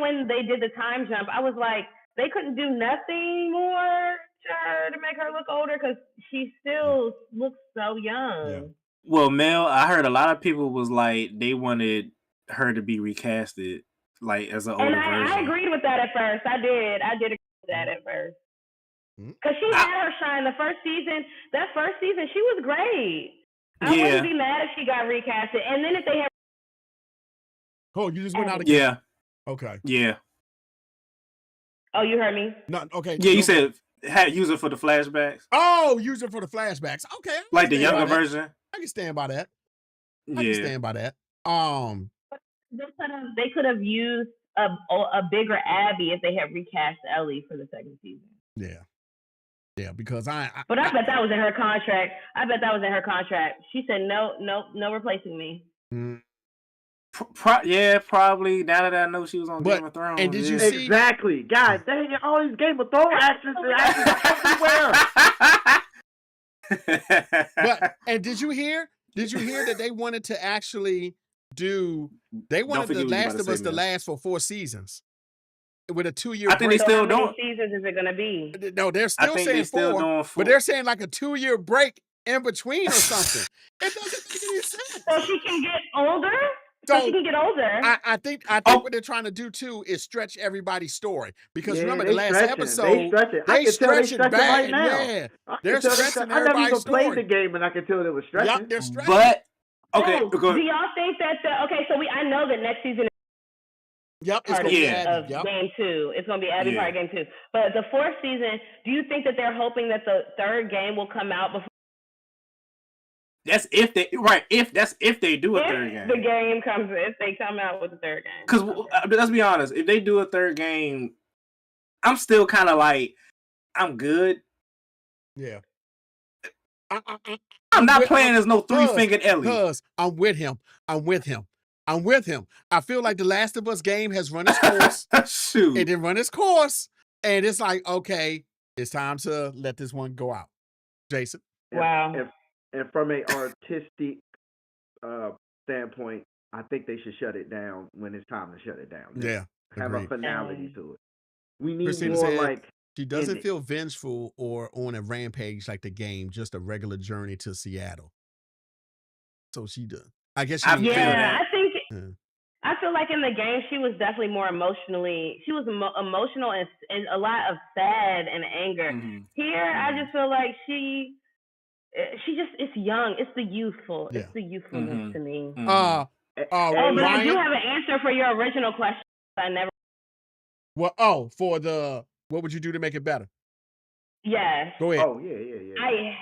when they did the time jump, I was like, they couldn't do nothing more to her to make her look older because she still looks so young. Yeah. Well, Mel, I heard a lot of people was like they wanted her to be recasted as an older version. I agreed with that at first. I did agree with that at first. Because she had her shine the first season. That first season, she was great. I wouldn't be mad if she got recasted. And then if they had... Oh, you just went out again? Yeah. Okay. Yeah. Oh, you heard me? No, okay. Yeah, you said use it for the flashbacks. Oh, use it for the flashbacks. Okay. Like the younger version? I can stand by that. Yeah. I can stand by that. They could have used a bigger Abby if they had recast Ellie for the second season. Yeah. Yeah, because But I bet that was in her contract. She said, no replacing me. Yeah, probably. Now that I know she was on But- Game of Thrones. and did you yeah. see- Exactly. God dang it, all these Game of Thrones actors everywhere. and did you hear that they wanted to actually do? They wanted forget The what you Last about of to Us say, to man. last for 4 seasons with a 2-year I think they break. still How many don't. seasons is it gonna be? No, they're I still think saying they still 4, doing but 4. they're saying like a 2-year break in between or something. It doesn't make any sense. So she can get older. So she can get older. I think Oh. what they're trying to do too is stretch everybody's story because Yeah, remember they the last stretching. episode They stretching. I they can tell they stretching stretching bad. right now. Yeah, I can they're tell stretching I never everybody's even played story. the game, and I can tell it was stretching. Yup, they're stretching. But okay, Oh, go do y'all think that so I know that next season is Yep, it's part gonna be Yeah. Abby. of Yep. game 2. It's gonna be Abby Yeah. part of game 2. But the 4th season, do you think that they're hoping that the 3rd game will come out before that's if they do a third game. the game comes? If they come out with the 3rd game? Because Okay. let's be honest, if they do a third game, I'm still kind of like, I'm good. Yeah. I'm not with- playing as no 3-fingered Ellie. Cause I'm with him. I feel like the Last of Us game has run its course. Shoot. It didn't run its course, and it's like, okay, it's time to let this one go out. Jason. Wow. And from an artistic standpoint, I think they should shut it down when it's time to shut it down. Yeah. Have agreed. a finality to it. We need Christina more said- like She doesn't ending. feel vengeful or on a rampage like the game, just a regular journey to Seattle. So she does. I guess she I didn't feel feel Yeah, that. I think. Yeah. I feel like in the game she was definitely more emotionally. She was emotional and a lot of sad and anger. Mhm. Here, I just feel like she just it's young. It's the youthful. Yeah. It's the youthfulness Mhm. to me. Mhm. Oh, but I do Ryan? have an answer for your original question. I never. Well, for the what would you do to make it better? Yes. Go ahead. Oh yeah.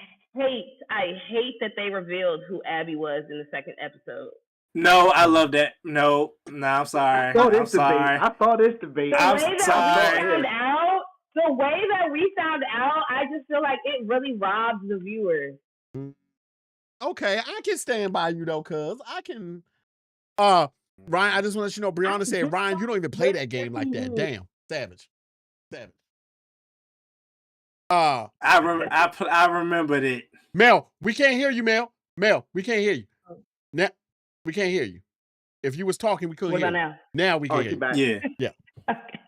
I hate that they revealed who Abby was in the 2nd episode. No, I love that. No, I'm sorry. I saw I'm this debate. sorry. I saw this debate. The I'm way sorry. that we found out, I just feel like it really robs the viewers. Okay, I can stand by you though, cuz I can Ryan, I just want to let you know, Brianna said, Ryan, you don't even play that game like that. Damn. Savage. I remembered it. Mel, we can't hear you, Mel. Mel, we can't hear you. Now, we can't hear you. If you was talking, we couldn't What hear about you. now? Now we can Oh, hear she you. back. Yeah. Okay.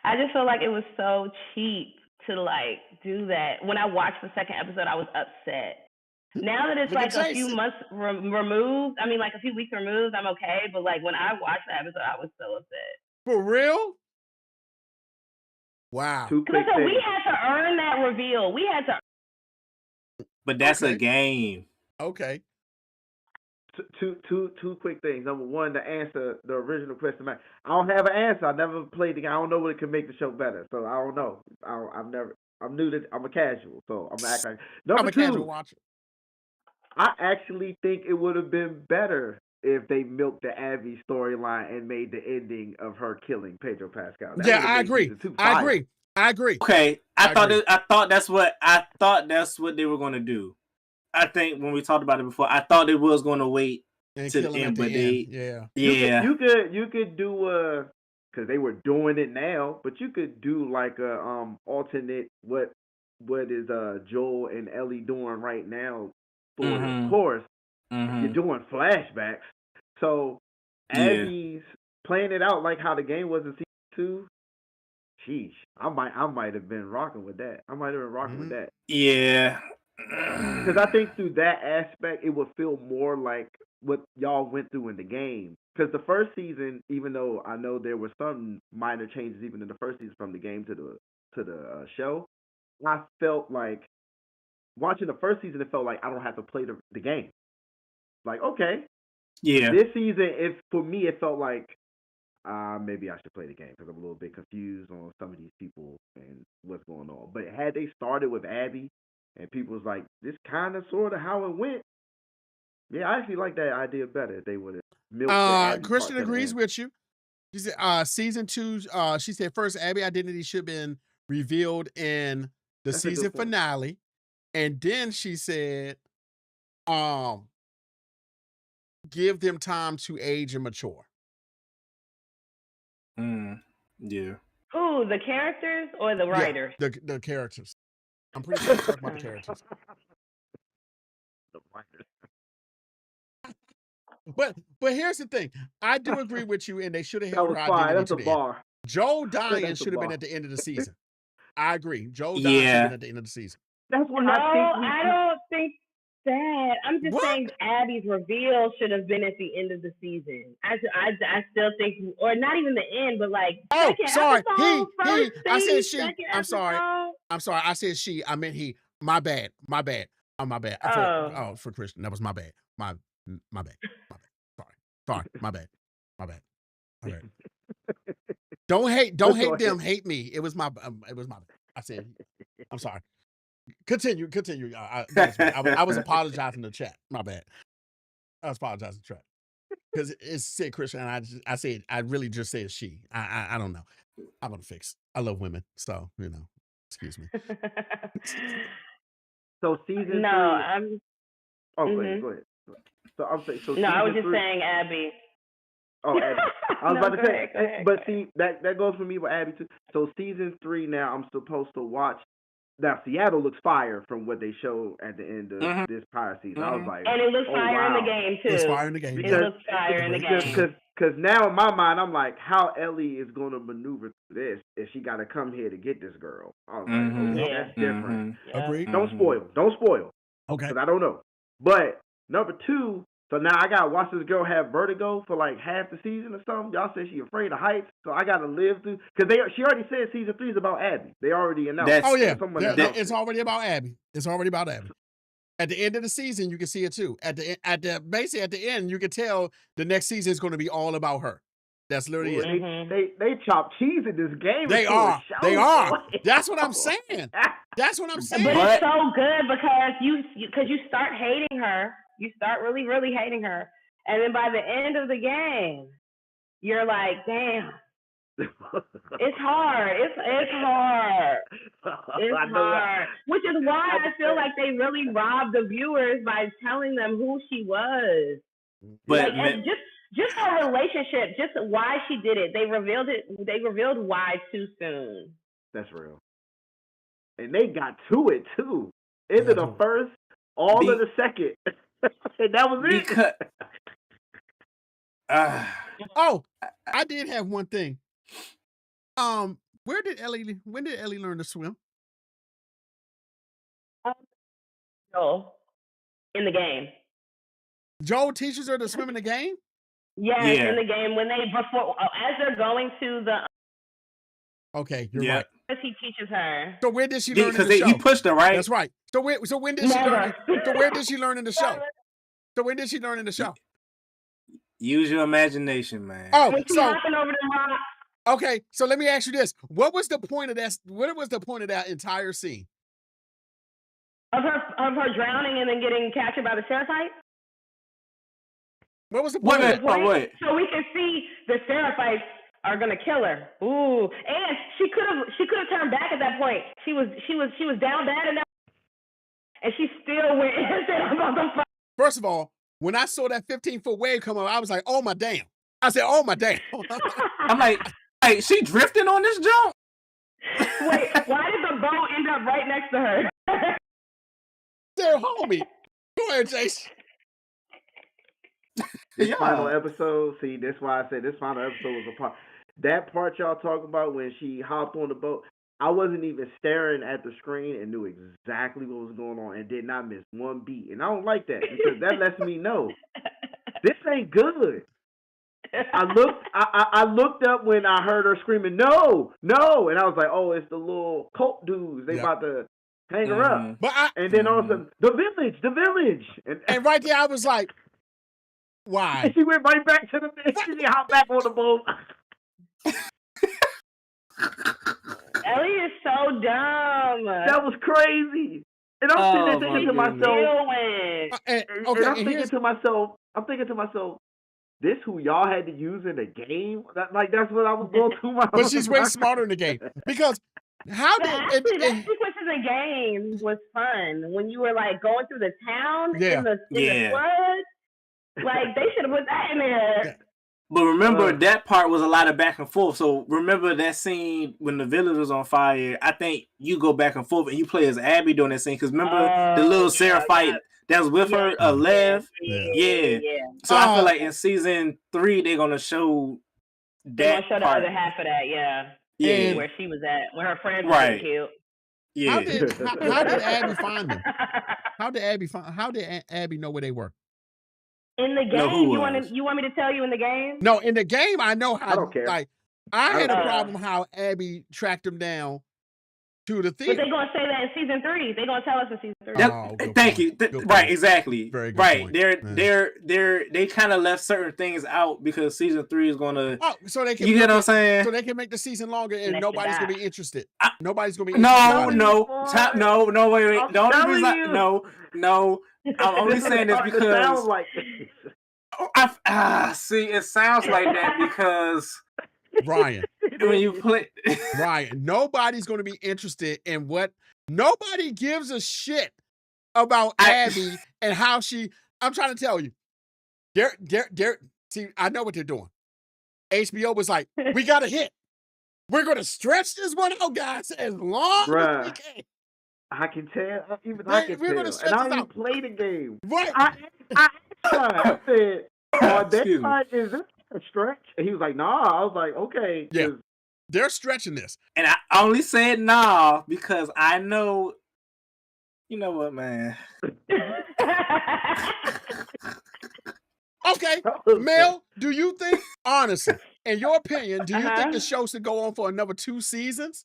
I just feel like it was so cheap to like do that. When I watched the 2nd episode, I was upset. Now that it's Look like at a few Jason. months removed, I mean, like a few weeks removed, I'm okay. But like when I watched the episode, I was so upset. For real? Wow. Two Because quick I said we things. had to earn that reveal. We had to. But that's Okay. a game. Okay. Two quick things. Number one, to answer the original question, I don't have an answer. I never played the game. I don't know what could make the show better, so I don't know. I'm new to. I'm a casual, so I'm acting. Number I'm a two, casual watcher. I actually think it would have been better if they milked the Abby storyline and made the ending of her killing Pedro Pascal. That Yeah, would've I made agree. season 2 I fire. agree. I agree. Okay, I agree. I thought that's what they were gonna do. I think when we talked about it before, I thought they was gonna wait And to kill the him end, at the but end. they Yeah. You could do because they were doing it now, but you could do like a alternate what is Joel and Ellie doing right now for the course. Mhm. You're doing flashbacks, so Yeah. Abby's playing it out like how the game was in season 2. Sheesh, I might have been rocking with that. I might have been rocking with that. Yeah. Because I think through that aspect, it would feel more like what y'all went through in the game. Because the first season, even though I know there were some minor changes even in the first season from the game to the show, I felt like watching the first season, it felt like I don't have to play the game. Like, okay, Yeah. this season, for me, it felt like maybe I should play the game because I'm a little bit confused on some of these people and what's going on. But had they started with Abby and people was like, this kind of sort of how it went, yeah, I actually like that idea better if they would have milked the Abby Christian part to the agrees end. with you. She said, season 2, she said first Abby identity should have been revealed in the That's a good season point. finale, and then she said, give them time to age and mature. Yeah. Who, the characters or the writers? Yeah, the characters. I'm pretty sure she's talking about the characters. The writers. But here's the thing. I do agree with you, and they should have That held was her fire. identity That's to a the end. bar. Joe dying That's a should have been bar. at the end of the season. I agree. Joe dying should have Yeah. been at the end of the season. That's what No, I think. don't think that. I'm just What? saying Abby's reveal should have been at the end of the season. I still think, or not even the end, but like Oh, second sorry. episode, He. first I scene, said she. second I'm sorry. episode. I'm sorry. I said she. I meant he. My bad. My bad. Oh, my bad. For Christian. That was my bad. My bad. My bad. Sorry. My bad. My bad. My bad. Don't hate them. Hate me. It was my bad. I said. I'm sorry. Continue. I was apologizing in the chat. My bad. I was apologizing in the chat because it said Christian, and I really just said she. I don't know. I'm gonna fix. I love women, so excuse me. So season No, 3. I'm. Oh, Mhm. go ahead. So I'm saying. So No, I was season just 3 saying Abby. Oh, Abby. I was No, about to go say, ahead. but see, that goes for me with Abby too. So season 3 now, I'm supposed to watch. Now Seattle looks fire from what they showed at the end of this prior season. I was like, And it looks oh, fire in wow. the game too. It's fire in the game. It Because- looks fire in the game. Because now in my mind, I'm like, how Ellie is going to maneuver through this if she got to come here to get this girl? I was like, okay, Yeah. that's different. Yeah. Agreed. Don't spoil, Okay. because I don't know. But number 2, so now I got to watch this girl have vertigo for like half the season or something. Y'all said she afraid of heights, so I got to live through. Because she already said season 3 is about Abby. They already announced. That's- Oh yeah, Someone Yeah, announced it's it. already about Abby. It's already about Abby. At the end of the season, you can see it too. Basically at the end, you can tell the next season is going to be all about her. That's literally Ooh, it. they chop cheese in this game. They into are. a show, They are. boy. That's what I'm saying. That's what I'm saying. But it's so good because you start hating her. You start really, really hating her. And then by the end of the game, you're like, damn. It's hard. It's hard. It's hard. Which is why I feel like they really robbed the viewers by telling them who she was. But Just her relationship, just why she did it. They revealed why too soon. That's real. And they got to it too. Into the first, all of the second. And that was it. Because, Oh, I did have one thing. When did Ellie learn to swim? Joel, in the game. Joel teaches her to swim in the game? Yes, Yeah. in the game as they're going to the. Okay, you're right. He teaches her. So where did she learn in because the show? he pushed her, right? That's right. So when did she learn? So where did she learn in the show? So when did she learn in the show? Use your imagination, man. Oh, When she's so hopping over the rock. okay. So let me ask you this: what was the point of that? What was the point of that entire scene? Of her drowning and then getting captured by the Seraphites? What was the point? Wait. So we can see the Seraphites are gonna kill her. Ooh, and she could have turned back at that point. She was down bad enough, and she still went and said, "I'm gonna fight." First of all, when I saw that 15-foot wave come up, I was like, "Oh my damn!" I said, "Oh my damn!" I'm like, hey, she drifting on this jump? Wait, why did the boat end up right next to her? There, homie. Go ahead, Jason. This final episode, see, that's why I said this final episode was a part. That part y'all talking about when she hopped on the boat, I wasn't even staring at the screen and knew exactly what was going on and did not miss one beat. And I don't like that because that lets me know this ain't good. I looked up when I heard her screaming, no, and I was like, oh, it's the little cult dudes. They about to hang her up. And then all of a sudden, the village. And right there, I was like, why? And she went right back to the village. She hopped back on the boat. Ellie is so dumb. That was crazy. And I'm sitting there thinking to myself, I'm thinking to myself, this who y'all had to use in the game? That's what I was going through my But she's way smarter in the game. Because How But did actually, that sequence in the game was fun when you were like going through the town in the flood. Like they should have put that in there. But remember, that part was a lot of back and forth. So remember that scene when the village was on fire. I think you go back and forth and you play as Abby during that scene. Because remember the little Seraphite that was with her, Lev? Yeah. So I feel like in season 3, they're going to show that They're going to show part. the other half of that, Yeah. Where she was at, where her friends were getting killed. Yeah. How did Abby find them? How did Abby know where they were? In the game, you want me to tell you in the game? No, in the game, I know how. I don't care. Like, I had a problem how Abby tracked him down to the theater. But they're gonna say that in season 3. They're gonna tell us in season 3. Thank you. Right, exactly. Very good right. Point. They kind of left certain things out because season 3 is gonna. Oh, so they can. You get what I'm saying? So they can make the season longer, and nobody's gonna be interested. Nobody's gonna be. No. Wait. The only reason no. I'm only saying this because. It sounds like see, it sounds like that because Ryan, when you play Ryan, nobody's going to be interested in what. Nobody gives a shit about Abby and how she. I'm trying to tell you, see, I know what they're doing. HBO was like, we got a hit. We're going to stretch this one out, guys, as long as we can. I can tell. I can tell. And I didn't play the game. Right. I said, is this a stretch? And he was like, nah. I was like, okay. Yeah. They're stretching this. And I only said nah because I know, you know what, man. Okay. Mel, do you think, honestly, in your opinion, do you think the show should go on for another 2 seasons?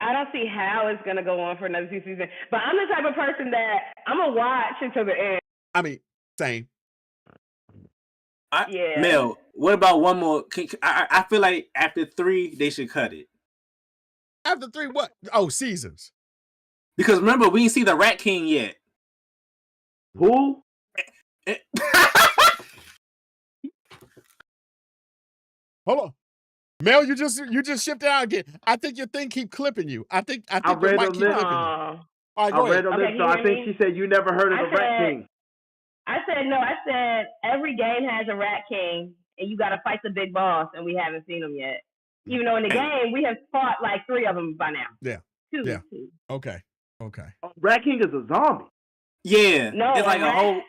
I don't see how it's going to go on for another 2 seasons. But I'm the type of person that I'm going to watch until the end. I mean, same. Mel, what about one more? I feel like after 3, they should cut it. After 3 what? Oh, seasons. Because remember, we didn't see the Rat King yet. Who? Hold on. Mel, you just shifted out again. I think your thing keep clipping you. I think your mic keep clipping you. All right, go ahead. I read a list, so I think she said you never heard of the Rat King. I said every game has a Rat King, and you got to fight the big boss, and we haven't seen him yet. Even though in the game, we have fought like 3 of them by now. Yeah. 2. Yeah. Okay. Rat King is a zombie. Yeah. No, it's like a whole...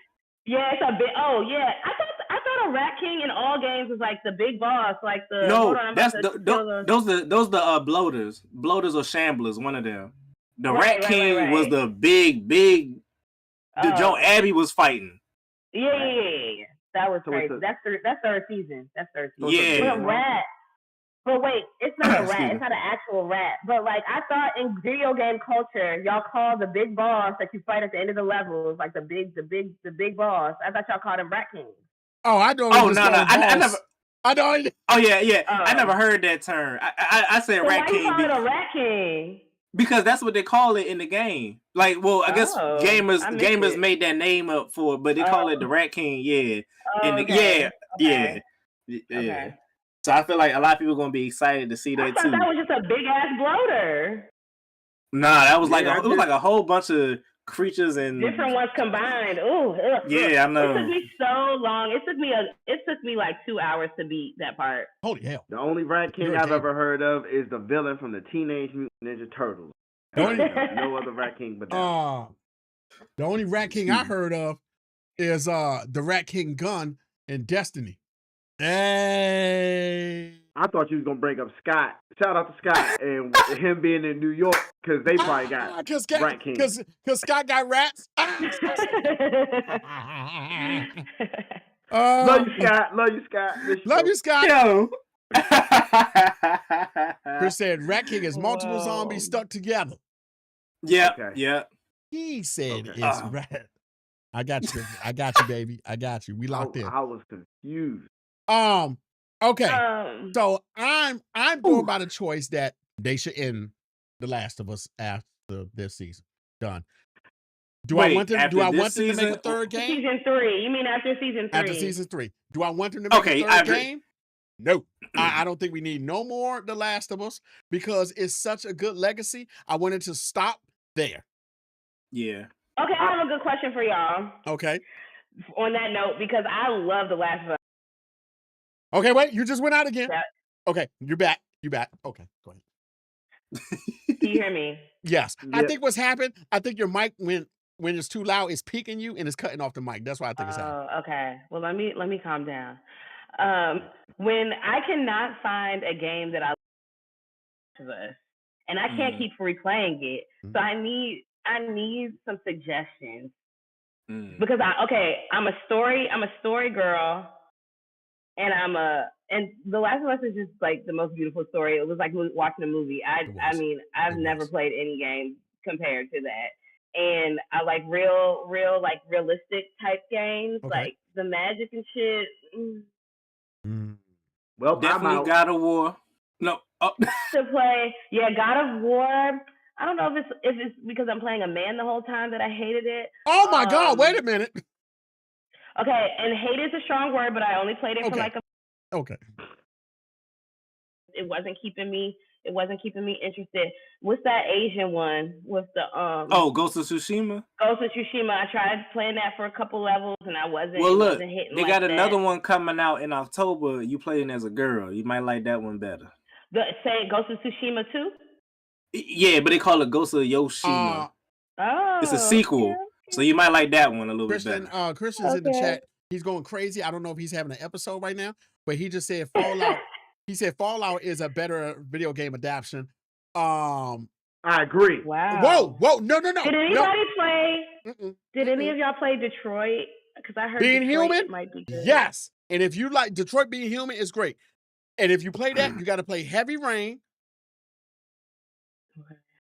Yeah, it's a bit... Oh, yeah. I thought a Rat King in all games was like the big boss, like the... No, that's those the bloaters. Bloaters or shamblers, one of them. The Rat King was the big... The Joe Abby was fighting. Yeah. That was crazy. That's third season. Yeah. But rat. But wait, it's not a rat. It's not an actual rat. But like I thought in video game culture, y'all call the big boss that you fight at the end of the levels, like the big boss. I thought y'all called him Rat King. Oh, I don't. Oh no, I never. I don't. Oh yeah. I never heard that term. I said so Rat why King. You call it a Rat King? Because that's what they call it in the game. Like, well, I guess gamers made that name up for it, but they call it the Rat King. Yeah. Yeah. So I feel like a lot of people are gonna be excited to see that too. I thought that was just a big ass bloater. Nah, that was it was like a whole bunch of creatures and different ones combined. Ooh, yeah, I know. It took me so long. It took me like 2 hours to beat that part. Holy hell! The only Rat King I've ever heard of is the villain from the Teenage Mutant Ninja Turtles. No other Rat King but that. The only Rat King I heard of is the Rat King gun in Destiny. Hey. I thought you was gonna bring up Scott. Shout out to Scott and him being in New York because they probably got Rat King. Because Scott got rats. Love you, Scott. Love you, Scott. Yo. Chris said Rat King is multiple zombies stuck together. Yeah. Okay. Yeah. He said it's rat. I got you, baby. I got you. We locked in. I was confused. Okay. So I'm going by the choice that they should end The Last of Us after this season. Done. Do I want them to make a third game? Season 3. You mean after season 3? After season 3. Do I want them to make a third game? No, I don't think we need no more The Last of Us because it's such a good legacy. I wanted to stop there. Yeah. Okay, I have a good question for y'all. Okay. On that note, because I love The Last of Us. Okay, wait, you just went out again. Yeah. Okay, you're back. You back. Okay, go ahead. Can you hear me? Yes. Yeah. I think what's happened, I think your mic when it's too loud, it's peaking you and it's cutting off the mic. That's why I think it's happening. Oh, okay. Well, let me calm down. When I cannot find a game that I love, and I can't keep replaying it, so I need some suggestions because I'm a story girl, and and The Last of Us is just like the most beautiful story. It was like watching a movie. I mean, I've never played any game compared to that. And I like real like realistic type games, like the magic and shit. Well, definitely God of War. No. To play, God of War. I don't know if it's because I'm playing a man the whole time that I hated it. Oh my God! Wait a minute. Okay, and hate is a strong word, but I only played it for like a. Okay. It wasn't keeping me interested. What's that Asian one with the Ghost of Tsushima? Ghost of Tsushima. I tried playing that for a couple levels and I wasn't wasn't hitting. They got another one coming out in October. You playing as a girl. You might like that one better. Say Ghost of Tsushima 2? Yeah, but they call it Ghost of Yoshima. It's a sequel. Okay. So you might like that one a little bit better. Christian's in the chat. He's going crazy. I don't know if he's having an episode right now, but he just said Fallout. He said Fallout is a better video game adaptation. I agree. Wow. Whoa, no. Did anybody play? Did any of y'all play Detroit? Because I heard Being Detroit Human might be good. Yes, and if you like Detroit Being Human, is great. And if you play that, you got to play Heavy Rain.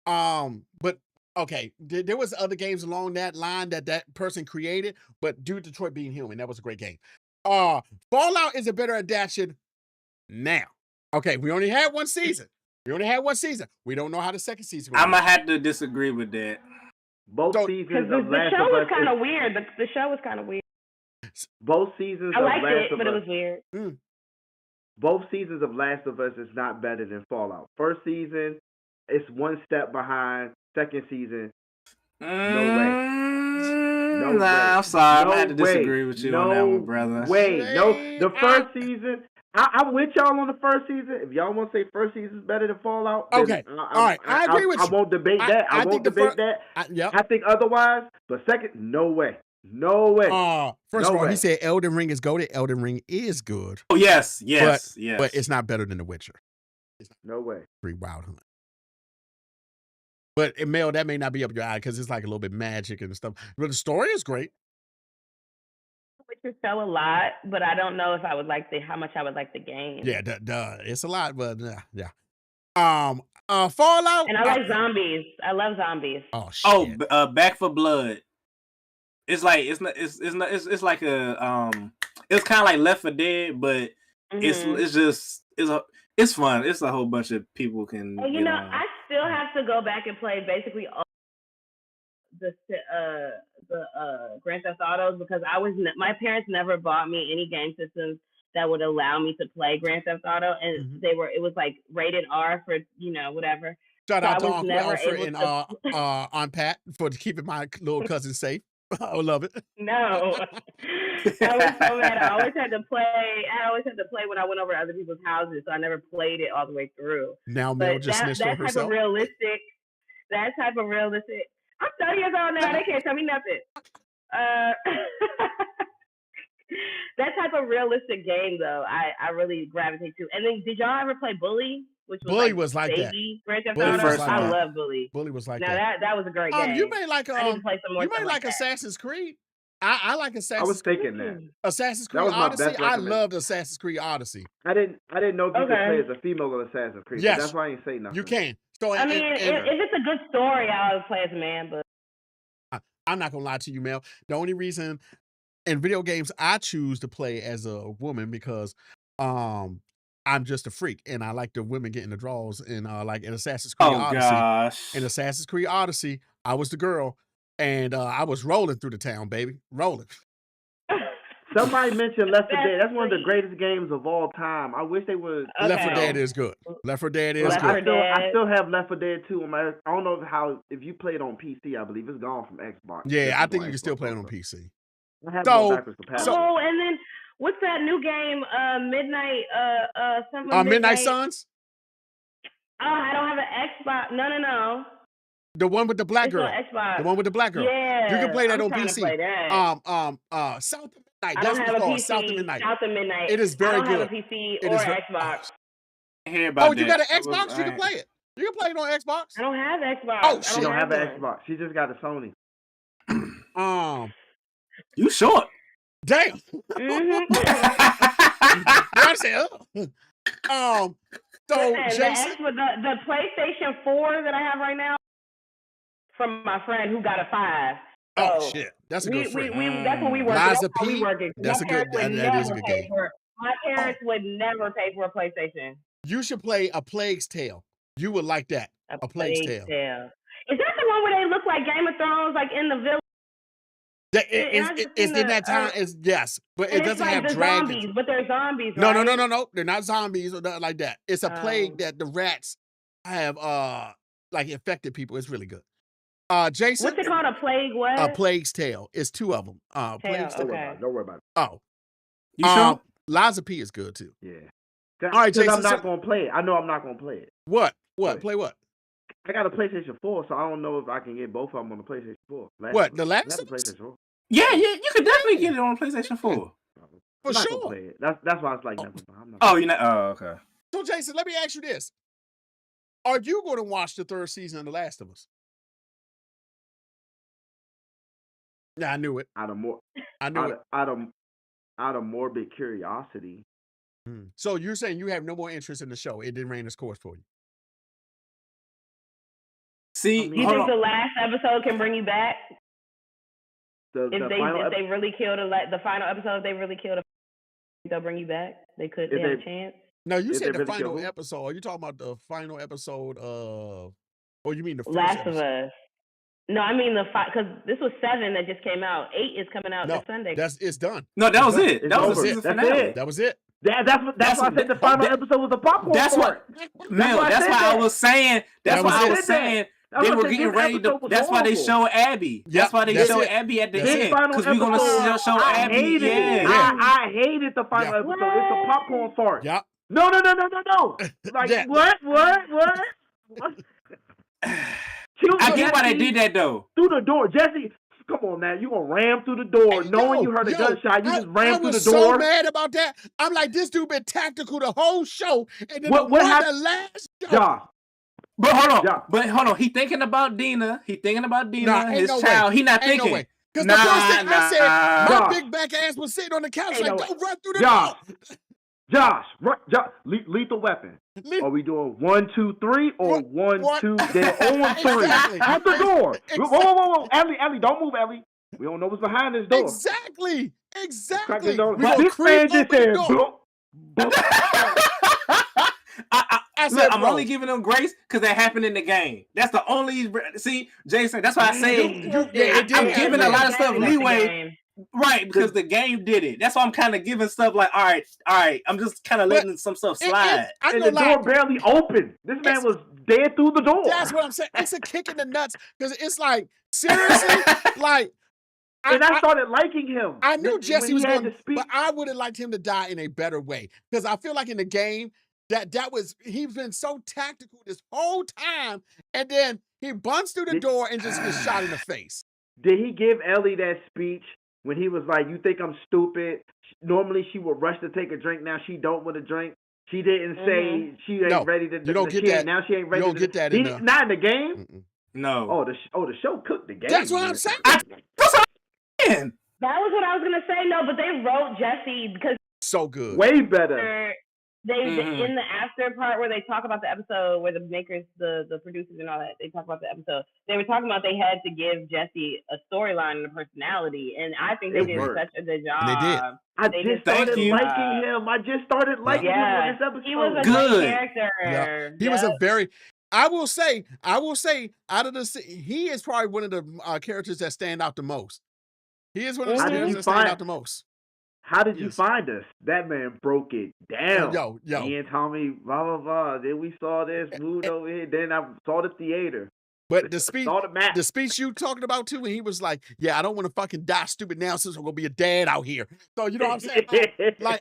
But okay, there was other games along that line that person created, but do Detroit Being Human, that was a great game. Fallout is a better adaptation now. Okay, we only had one season. We don't know how the second season. I'm gonna have to disagree with that. Both seasons of the show was kind of weird. The show was kind of weird. Both seasons. I liked it, but it was weird. Both seasons of Last of Us is not better than Fallout. First season, it's one step behind. Second season, no way. I'm sorry. I had to disagree with you on that one, brother. The first season, I'm with y'all on the first season. If y'all want to say first season is better than Fallout, okay. All right. I agree with you. I won't debate that. I won't debate that. I think otherwise, but second, no way. First of all, he said Elden Ring is goated. Elden Ring is good. Oh, yes. But it's not better than The Witcher. No way. Free Wild Hunt. But Mel, that may not be up your eye because it's like a little bit magic and stuff. But the story is great. Witcher show a lot, but I don't know if I would like how much I would like the game. Yeah, it's a lot, but yeah. Fallout. And I like zombies. I love zombies. Oh shit. Back for Blood. It's like it's like a it's kind of like Left 4 Dead, but it's fun. It's a whole bunch of people can. Well, I still have to go back and play basically all the Grand Theft Autos because my parents never bought me any game systems that would allow me to play Grand Theft Auto, and it was like rated R for whatever. Shout out to Uncle Alfred and Aunt Pat for keeping my little cousin safe. I love it. No, I was so mad. I always had to play when I went over to other people's houses, so I never played it all the way through. Now Mel just snitched on herself. That type of realistic. I'm 30 years old now. They can't tell me nothing. That type of realistic game, though, I really gravitate to. And then, did y'all ever play Bully? Bully was like that. I love Bully. Bully was like that. That was a great game. You may like I need to play some more. You may like Assassin's Creed. I like Assassin's. I was thinking that Assassin's Creed Odyssey. I loved Assassin's Creed Odyssey. I didn't know if you could play as a female on Assassin's Creed. Yes, that's why I ain't say nothing. You can. So if it's a good story, I'll play as a man. But I'm not gonna lie to you, Mel. The only reason in video games I choose to play as a woman because I'm just a freak, and I like the women getting the draws. And like in Assassin's Creed Odyssey. Gosh. In Assassin's Creed Odyssey, I was the girl, and I was rolling through the town, baby, rolling. Somebody mentioned Left 4 Dead. That's one of the greatest games of all time. I wish they would. Okay. Left 4 Dead is good. Left 4 Dead is good. I still have Left 4 Dead 2 on my. I don't know if you play it on PC. I believe it's gone from Xbox. Yeah, I think you can still play it on PC. I have backwards compatible. Oh, and then what's that new game? Midnight. Midnight Suns. Oh, I don't have an Xbox. No. The one with the black girl. Xbox. The one with the black girl. Yeah. You can play that on PC. Play that. South of Midnight. That's what it's called. South of Midnight. South of Midnight. It is very good. I don't have a PC or Xbox. You got an Xbox? You can play it. You can play it on Xbox. I don't have Xbox. Oh, she don't have an Xbox. She just got a Sony. You short. Damn. I said, so Jason, the PlayStation 4 that I have right now from my friend who got a 5. Oh shit, that's a good friend. That's what we work. Liza P. That's a good. That is a good game. My parents would never pay for a PlayStation. You should play A Plague's Tale. You would like that. A Plague's Tale. Is that the one where they look like Game of Thrones, like in the village? It's in that time. Yes, but it doesn't have dragons. Zombies, but they're zombies. No, right? no. They're not zombies or nothing like that. It's a plague that the rats have like infected people. It's really good. Jason, what's it called? A plague? What? A Plague's Tale. It's 2 of them. Plague's Tale. Don't worry about it. Oh, you sure? Liza P is good too. Yeah. All right, Jason. I'm not gonna play it. I know I'm not gonna play it. What? Play what? I got a PlayStation 4, so I don't know if I can get both of them on the PlayStation 4. The last? PlayStation 4. Yeah, you could definitely get it on PlayStation 4. For sure. Play it. That's why it's like never mind. You're not. Oh, okay. So, Jason, let me ask you this: are you going to watch the 3rd season of The Last of Us? Yeah, I knew it. Out of morbid curiosity. So you're saying you have no more interest in the show? It didn't rain its course for you. See, you think the last episode can bring you back? If they really killed the final episode, if they really killed they'll bring you back. They have a chance. No, you said the final episode. Are you talking about the final episode of? Or you mean the first Last episode? of Us? No, I mean because this was 7 that just came out. 8 is coming out this Sunday. It's done. No, that was it. That was it. That was it. That's why I said the final episode was the popcorn. That's part. That's why I was saying. That's why I was saying. They were getting ready to. That's why they show Abby. That's why they show Abby at the end. Because we're gonna show Abby. I hated the final episode. It's a popcorn fart. Yeah. No. Like what? I get why they did that though. Through the door, Jesse. Come on, man. You gonna ram through the door knowing you heard a gunshot. You just ram through the door. I was so mad about that. I'm like, this dude been tactical the whole show. And then the last show. Josh. But hold on. He thinking about Dina. His child. He not thinking. Because the first thing I said, my big back ass was sitting on the couch like, don't run through the door. Josh, lethal weapon. Are we doing 1, 2, 3 or 1, 2, then on 3? Exactly. At the door. Exactly. Whoa. Ellie, don't move, Ellie. We don't know what's behind this door. Exactly. This man just said, I'm only giving them grace because that happened in the game. That's the only. See, Jason, that's why I say I'm giving a lot of stuff leeway. Right, because the game did it. That's why I'm kind of giving stuff like, all right. I'm just kind of letting some stuff slide. And the door barely opened. This man was dead through the door. That's what I'm saying. It's a kick in the nuts because it's like, seriously, like. And I started liking him. I knew Jesse was going to speak, but I would have liked him to die in a better way because I feel like in the game he's been so tactical this whole time, and then he bunts through the door and just gets shot in the face. Did he give Ellie that speech? When he was like, you think I'm stupid? Normally she would rush to take a drink. Now she don't want to drink. She didn't say she ain't ready to. You don't get that. Now she ain't ready. You don't get that. Not in the game. No. The show cooked the game. That's what I'm saying. That was what I was gonna say. No, but they wrote Jesse because so good, way better. In the after part where they talk about the episode, where the makers, the producers and all that, they talk about the episode. They were talking about they had to give Jesse a storyline and a personality, and I think they did such a good job. They did. I just started liking him. I just started liking him on this episode. He was a good character. Yeah. He was a very. I will say, out of he is probably one of the characters that stand out the most. He is one of the characters that stand out the most. How did you Yes. find us? That man broke it Oh, down. yo. Me and Tommy, blah blah blah. Then we saw this, moved over here. Then I saw the theater. But the Saw the map. speech you talking about too, and he was like, "Yeah, I don't want to fucking die stupid now since I'm gonna be a dad out here." So you know what I'm saying?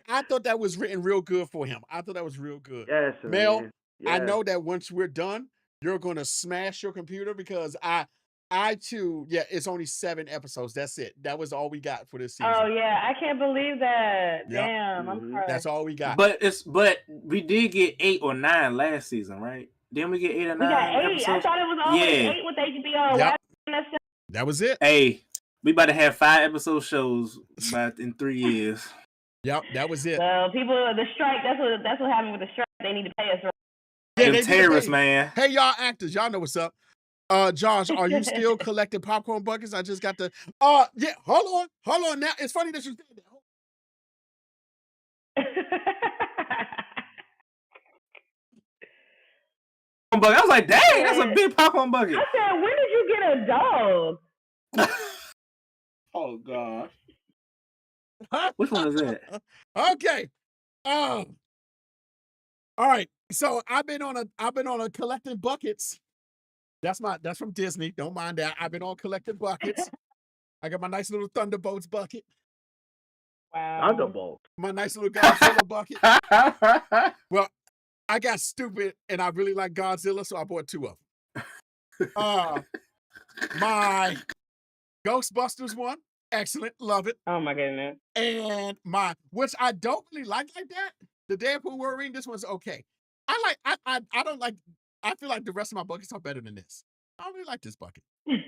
I thought that was written real good for him. I thought that was real good. Yes, Mel, man. I Yes. know that once we're done, you're gonna smash your computer because I too, yeah, it's only 7 episodes. That's it. That was all we got for this season. Oh yeah, I can't believe that. Yep. Damn, I'm sorry. That's all we got. But we did get 8 or 9 last season, right? Didn't we get 8 or 9? We got 8. episodes? I thought it was always Yeah. 8 with HBO. Yep. Why That was it. Hey, we about to have 5 episode shows in 3 years. Yep, that was it. Well, people, the strike. That's what happened with the strike. They need to pay us. Right. Yeah, Them they did terrorists, pay. man. Hey, y'all actors, y'all know what's up. Josh, are you still collecting popcorn buckets? I just got the. Yeah. Hold on. Now it's funny that you said that. I was like, dang, that's a big popcorn bucket. I said, when did you get a dog? Oh gosh. Which one is that? Okay. All right. So I've been on a collecting buckets. That's from Disney. Don't mind that. I've been on collecting buckets. I got my nice little Thunderbolts bucket. Wow. Thunderbolt. My nice little Godzilla bucket. Well, I got stupid and I really like Godzilla, so I bought 2 of them. My Ghostbusters one, excellent, love it. Oh my goodness. And which I don't really like that, the Deadpool Wolverine. This one's okay. I don't like. I feel like the rest of my buckets are better than this. I don't really like this bucket. I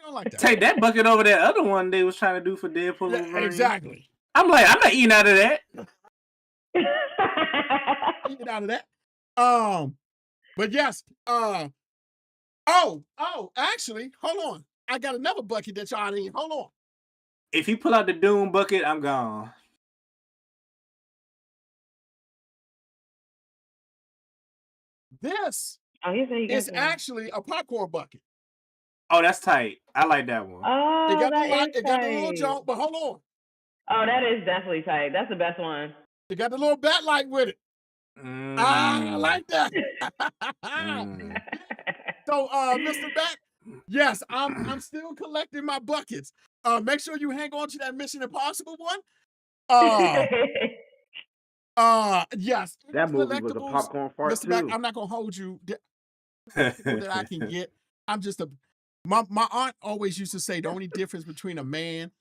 don't like that. Take that bucket over that other one they was trying to do for Deadpool. Yeah, exactly. I'm like, I'm not eating out of that. Eating out of that. But yes. Actually, hold on. I got another bucket that y'all need. Hold on. If you pull out the Doom bucket, I'm gone. This is actually a popcorn bucket. Oh, that's tight. I like that one. Oh, It got that the little jump, but hold on. Oh, that is definitely tight. That's the best one. It got the little bat light with it. I like that. So, Mr. Bat, yes, I'm still collecting my buckets. Make sure you hang on to that Mission Impossible one. Yes. That movie was a popcorn fart Mr. too. Mac, I'm not gonna hold you that I can get. I'm just my aunt always used to say the only difference between a man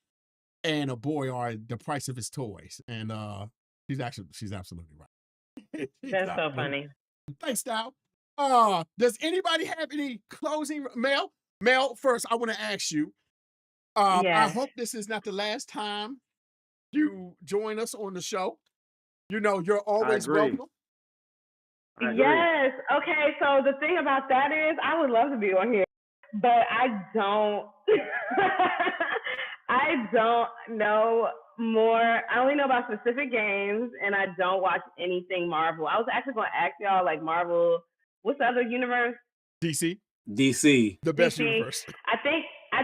and a boy are the price of his toys. And she's absolutely right. That's so funny. Thanks, Sal. Does anybody have any closing? Mel, first I want to ask you. I hope this is not the last time you join us on the show. You know, you're always welcome. Yes. Okay. So the thing about that is, I would love to be on here, but I don't. I don't know more. I only know about specific games, and I don't watch anything Marvel. I was actually going to ask y'all, like, Marvel. What's the other universe? DC. The best universe. I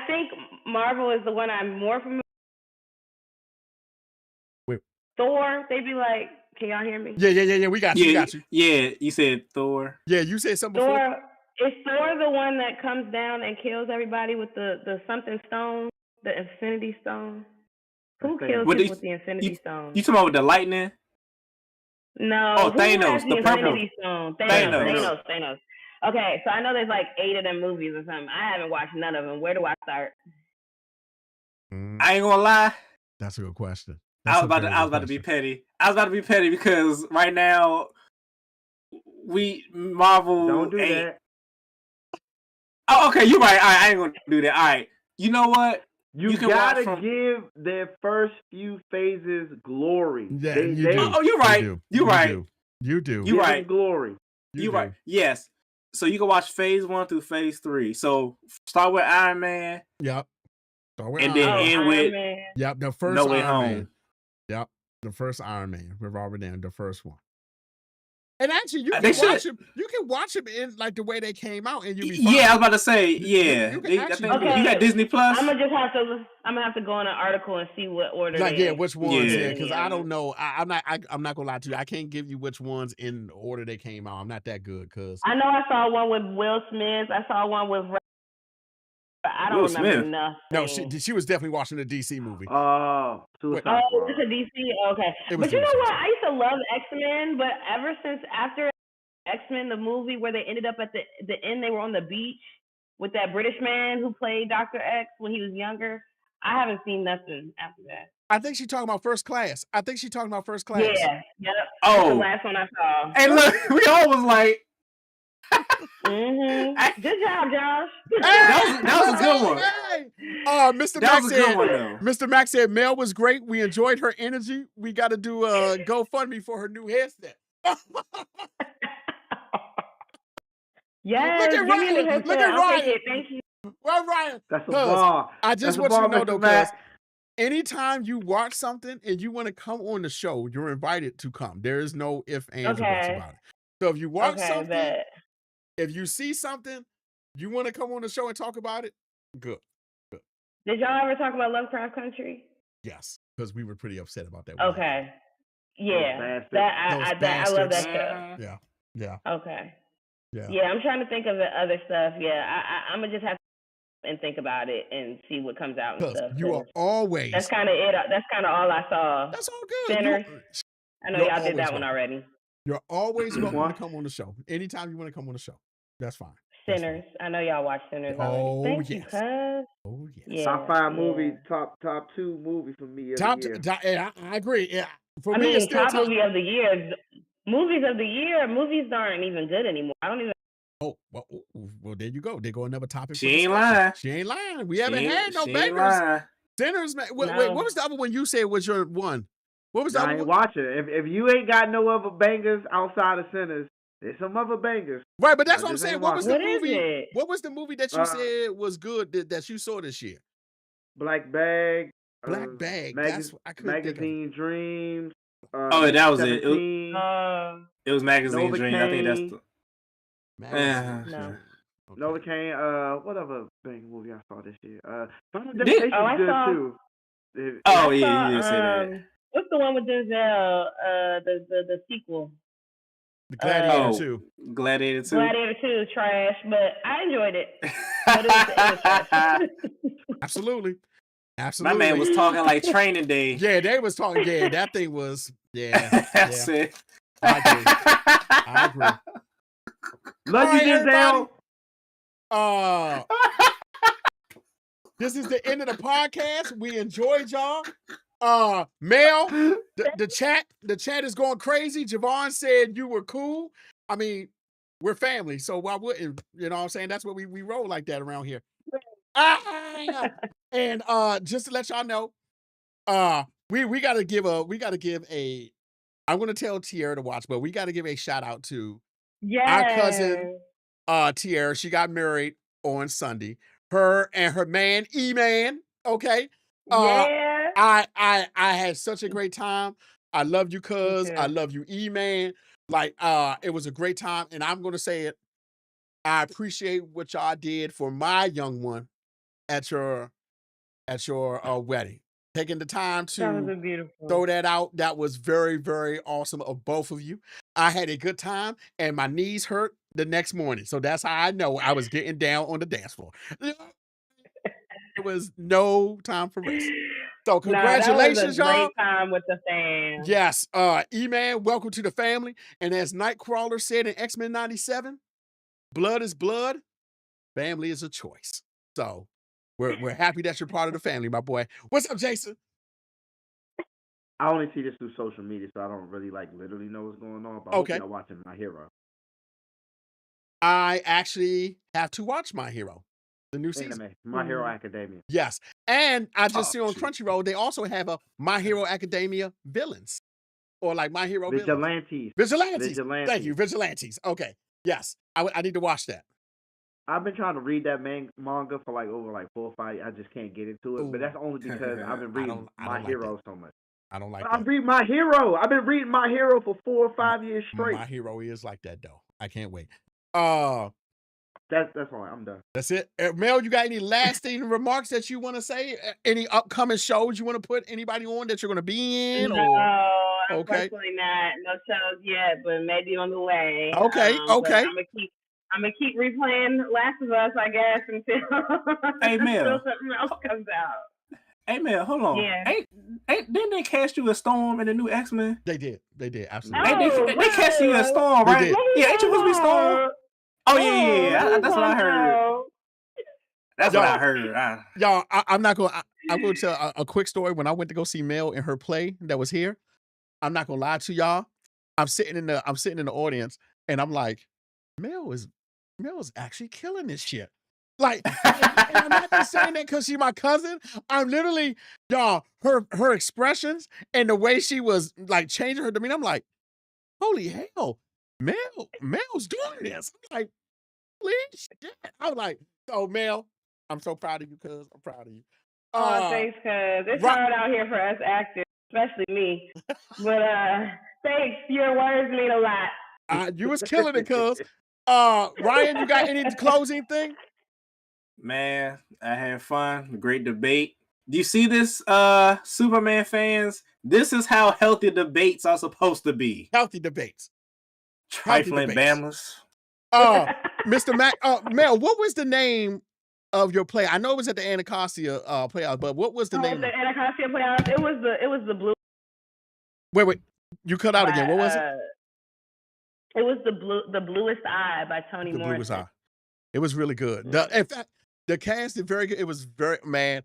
think Marvel is the one I'm more familiar. Wait. Thor. They be like, can y'all hear me? Yeah. We got you. Yeah, you said Thor. Yeah, you said something before. Thor. Is Thor the one that comes down and kills everybody with the something stone, the Infinity Stone? Who kills him with the Infinity Stone? You talking about with the lightning? No. Oh, who Thanos. has the Infinity Stone. Thanos. Okay, so I know there's like 8 of them movies or something. I haven't watched none of them. Where do I start? I ain't gonna lie. That's a good question. I was about to be petty. I was about to be petty because right now Marvel Don't do that. Oh, okay, you're right. All right, I ain't gonna do that. All right. You know what? You gotta give their first few phases glory. Yeah, you do. Oh, you're right. You're right. You do. You're right. Glory. You're right. Yes. So you can watch phase 1 through phase 3. So start with Iron Man. Yep. And then end with the first No Way Iron Home. Man. Yep. The first Iron Man. We're already in the first one. And actually, you They can watch should. them. You can watch them in like the way they came out, and you'll be fine. Yeah, I was about to say. Yeah, you can I actually think do that. you got Disney Plus. I'm gonna have to go on an article and see what order. Like, they which ones? Yeah. Yeah, because I don't know. I'm not gonna lie to you. I can't give you which ones in order they came out. I'm not that good because I know I saw one with Will Smith. I saw one with. I don't Will remember Smith. nothing. No, she was definitely watching the DC movie. Suicide Oh, Squad. it's a DC. Okay, It was but you know Suicide what? Squad. I used to love X-Men, but ever since after X-Men, the movie where they ended up at the end, they were on the beach with that British man who played Dr. X when he was younger. I haven't seen nothing after that. I think she's talking about First Class. Yeah. Yep. Oh. That's the last one I saw. Hey, look, we all was like. Good job, Josh. That was a good one. Hey. Mr. That Max was a said, good one, though. Mr. Max said Mel was great. We enjoyed her energy. We got to do a GoFundMe for her new headset. Yes. Look at Ryan. Look at I'll take Ryan. it. Thank you. Well, Ryan. That's a bar. I just That's want a you to bar, know, though, Mr. because Mac. anytime you watch something and you want to come on the show, you're invited to come. There is no ifs, ands, or buts about it. So if you watch something, bet. if you see something, you want to come on the show and talk about it, good. Did y'all ever talk about Lovecraft Country? Yes, because we were pretty upset about that. Okay. Yeah. I love that show. Yeah. Okay. Yeah. Yeah, I'm trying to think of the other stuff. Yeah, I'm gonna just have to and think about it and see what comes out and stuff. You are always. That's kind of it. That's kind of all I saw. That's all good. Sinners. I know y'all did that one already. You're always welcome to come on the show. Anytime you want to come on the show, that's fine. Sinners. I know y'all watch Sinners already. Thank you, cuz. Oh yes. Yeah, top 5 movie, top 2 movie for me of the year. I agree. Yeah. For me, it's still top movie of the year. Movies of the year. Movies aren't even good anymore. I don't even. Oh, well, there you go. There go another topic. She ain't lying. She ain't lying. We haven't had no bangers. Sinners, man. Wait, what was the other one you said was your one? What was the other one? I ain't watching. If you ain't got no other bangers outside of Sinners, there's some other bangers. Right, but that's what I'm saying. What was the movie? It? What was the movie that you said was good that you saw this year? Black Bag. Black Bag. Magazine Dreams. That was 17, it was Magazine Dreams. I think that's the. Novocaine. What other bang movie I saw this year? Final Destination is good too. You did say that. What's the one with Denzel? The sequel. The Gladiator 2. Gladiator 2. Gladiator 2 trash, but I enjoyed it. But it was trash. Absolutely. My man was talking like Training Day. Yeah, they was talking. Yeah, that thing was. Yeah. That's it. I agree. Love you, Denzel. This is the end of the podcast. We enjoyed y'all. Mel, the chat is going crazy. Javon said you were cool. I mean, we're family, so why wouldn't, you know what I'm saying? That's what we roll like that around here. And just to let y'all know, we gotta give a I'm gonna tell Tierra to watch, but we gotta give a shout out to our cousin Tierra. She got married on Sunday. Her and her man, E-Man. Okay. I had such a great time. I love you, cuz. I love you, E-Man. Like, it was a great time, and I'm gonna say it. I appreciate what y'all did for my young one at your wedding. Taking the time to throw that out. That was very, very awesome of both of you. I had a good time, and my knees hurt the next morning. So that's how I know I was getting down on the dance floor. There was no time for rest. So congratulations, y'all. Great time with the fans. Yes. E-Man, welcome to the family. And as Nightcrawler said in X-Men 97, blood is blood. Family is a choice. So we're happy that you're part of the family, my boy. What's up, Jason? I only see this through social media, so I don't really literally know what's going on. But I hope you're watching My Hero. I actually have to watch My Hero, the new season. My Hero Academia. Yes, and I just see on Crunchyroll they also have a My Hero Academia villains, or like My Hero Vigilantes. Vigilantes. Thank you, Vigilantes. Okay, yes, I need to watch that. I've been trying to read that manga for over 4 or 5 years. I just can't get into it. But that's only because I've been reading My Hero so much. I don't like I that. read My Hero. I've been reading My Hero for 4 or 5 years straight. My Hero is like that though. I can't wait. That's all. I'm done. That's it. Mel, you got any lasting remarks that you want to say? Any upcoming shows you want to put anybody on that you're going to be in? No, Okay. unfortunately not. No shows yet, but maybe on the way. Okay. But I'm gonna keep replaying Last of Us, I guess, Hey, Mel. until something else comes out. Hey, Mel, hold on. Yeah. Didn't they cast you as Storm in the new X-Men? They did. Absolutely. They cast you as Storm, right? Yeah, ain't you supposed to be Storm? Oh, yeah. That's what I heard. That's what I heard. Y'all, I'm not going to, I'm going to tell a quick story. When I went to go see Mel in her play that was here, I'm not going to lie to y'all. I'm sitting in the audience and I'm like, Mel is actually killing this shit. Like, and I'm not just saying that because she's my cousin. I'm literally, y'all, her expressions and the way she was like changing her demeanor. I'm like, holy hell, Mel's doing this. I'm like, holy shit. I was like, so Mel, I'm so proud of you, cuz. I'm proud of you. Thanks, cuz. It's hard out here for us actors, especially me. But thanks. Your words mean a lot. You was killing it, cuz. Ryan, you got any closing thing? Man, I had fun. Great debate. Do you see this, Superman fans? This is how healthy debates are supposed to be. Healthy debates. Trifling Bamas. Mr. Mac, Mel, what was the name of your play? I know it was at the Anacostia playoff, but what was the name? The Anacostia playoff. It was the blue. Wait, you cut out again. What was it? It was the Bluest Eye by Toni Morrison. Bluest Eye. It was really good. In fact, the cast did very good. It was very, man.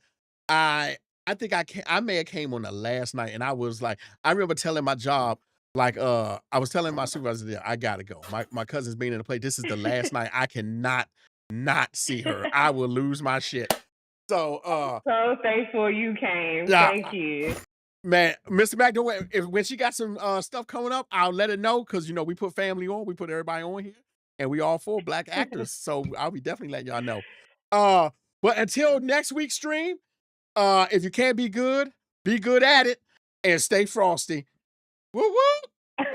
I think I may have came on the last night, and I was like, I remember telling my job, like, I was telling my supervisor, I gotta go. My cousin's being in the play. This is the last night. I cannot not see her. I will lose my shit. So thankful you came. Thank you. Man, Mr. Mac, when she got some stuff coming up, I'll let her know because we put family on, we put everybody on here, and we all 4 Black actors. So I'll be definitely letting y'all know. But until next week's stream, if you can't be good at it, and stay frosty. Woo woo!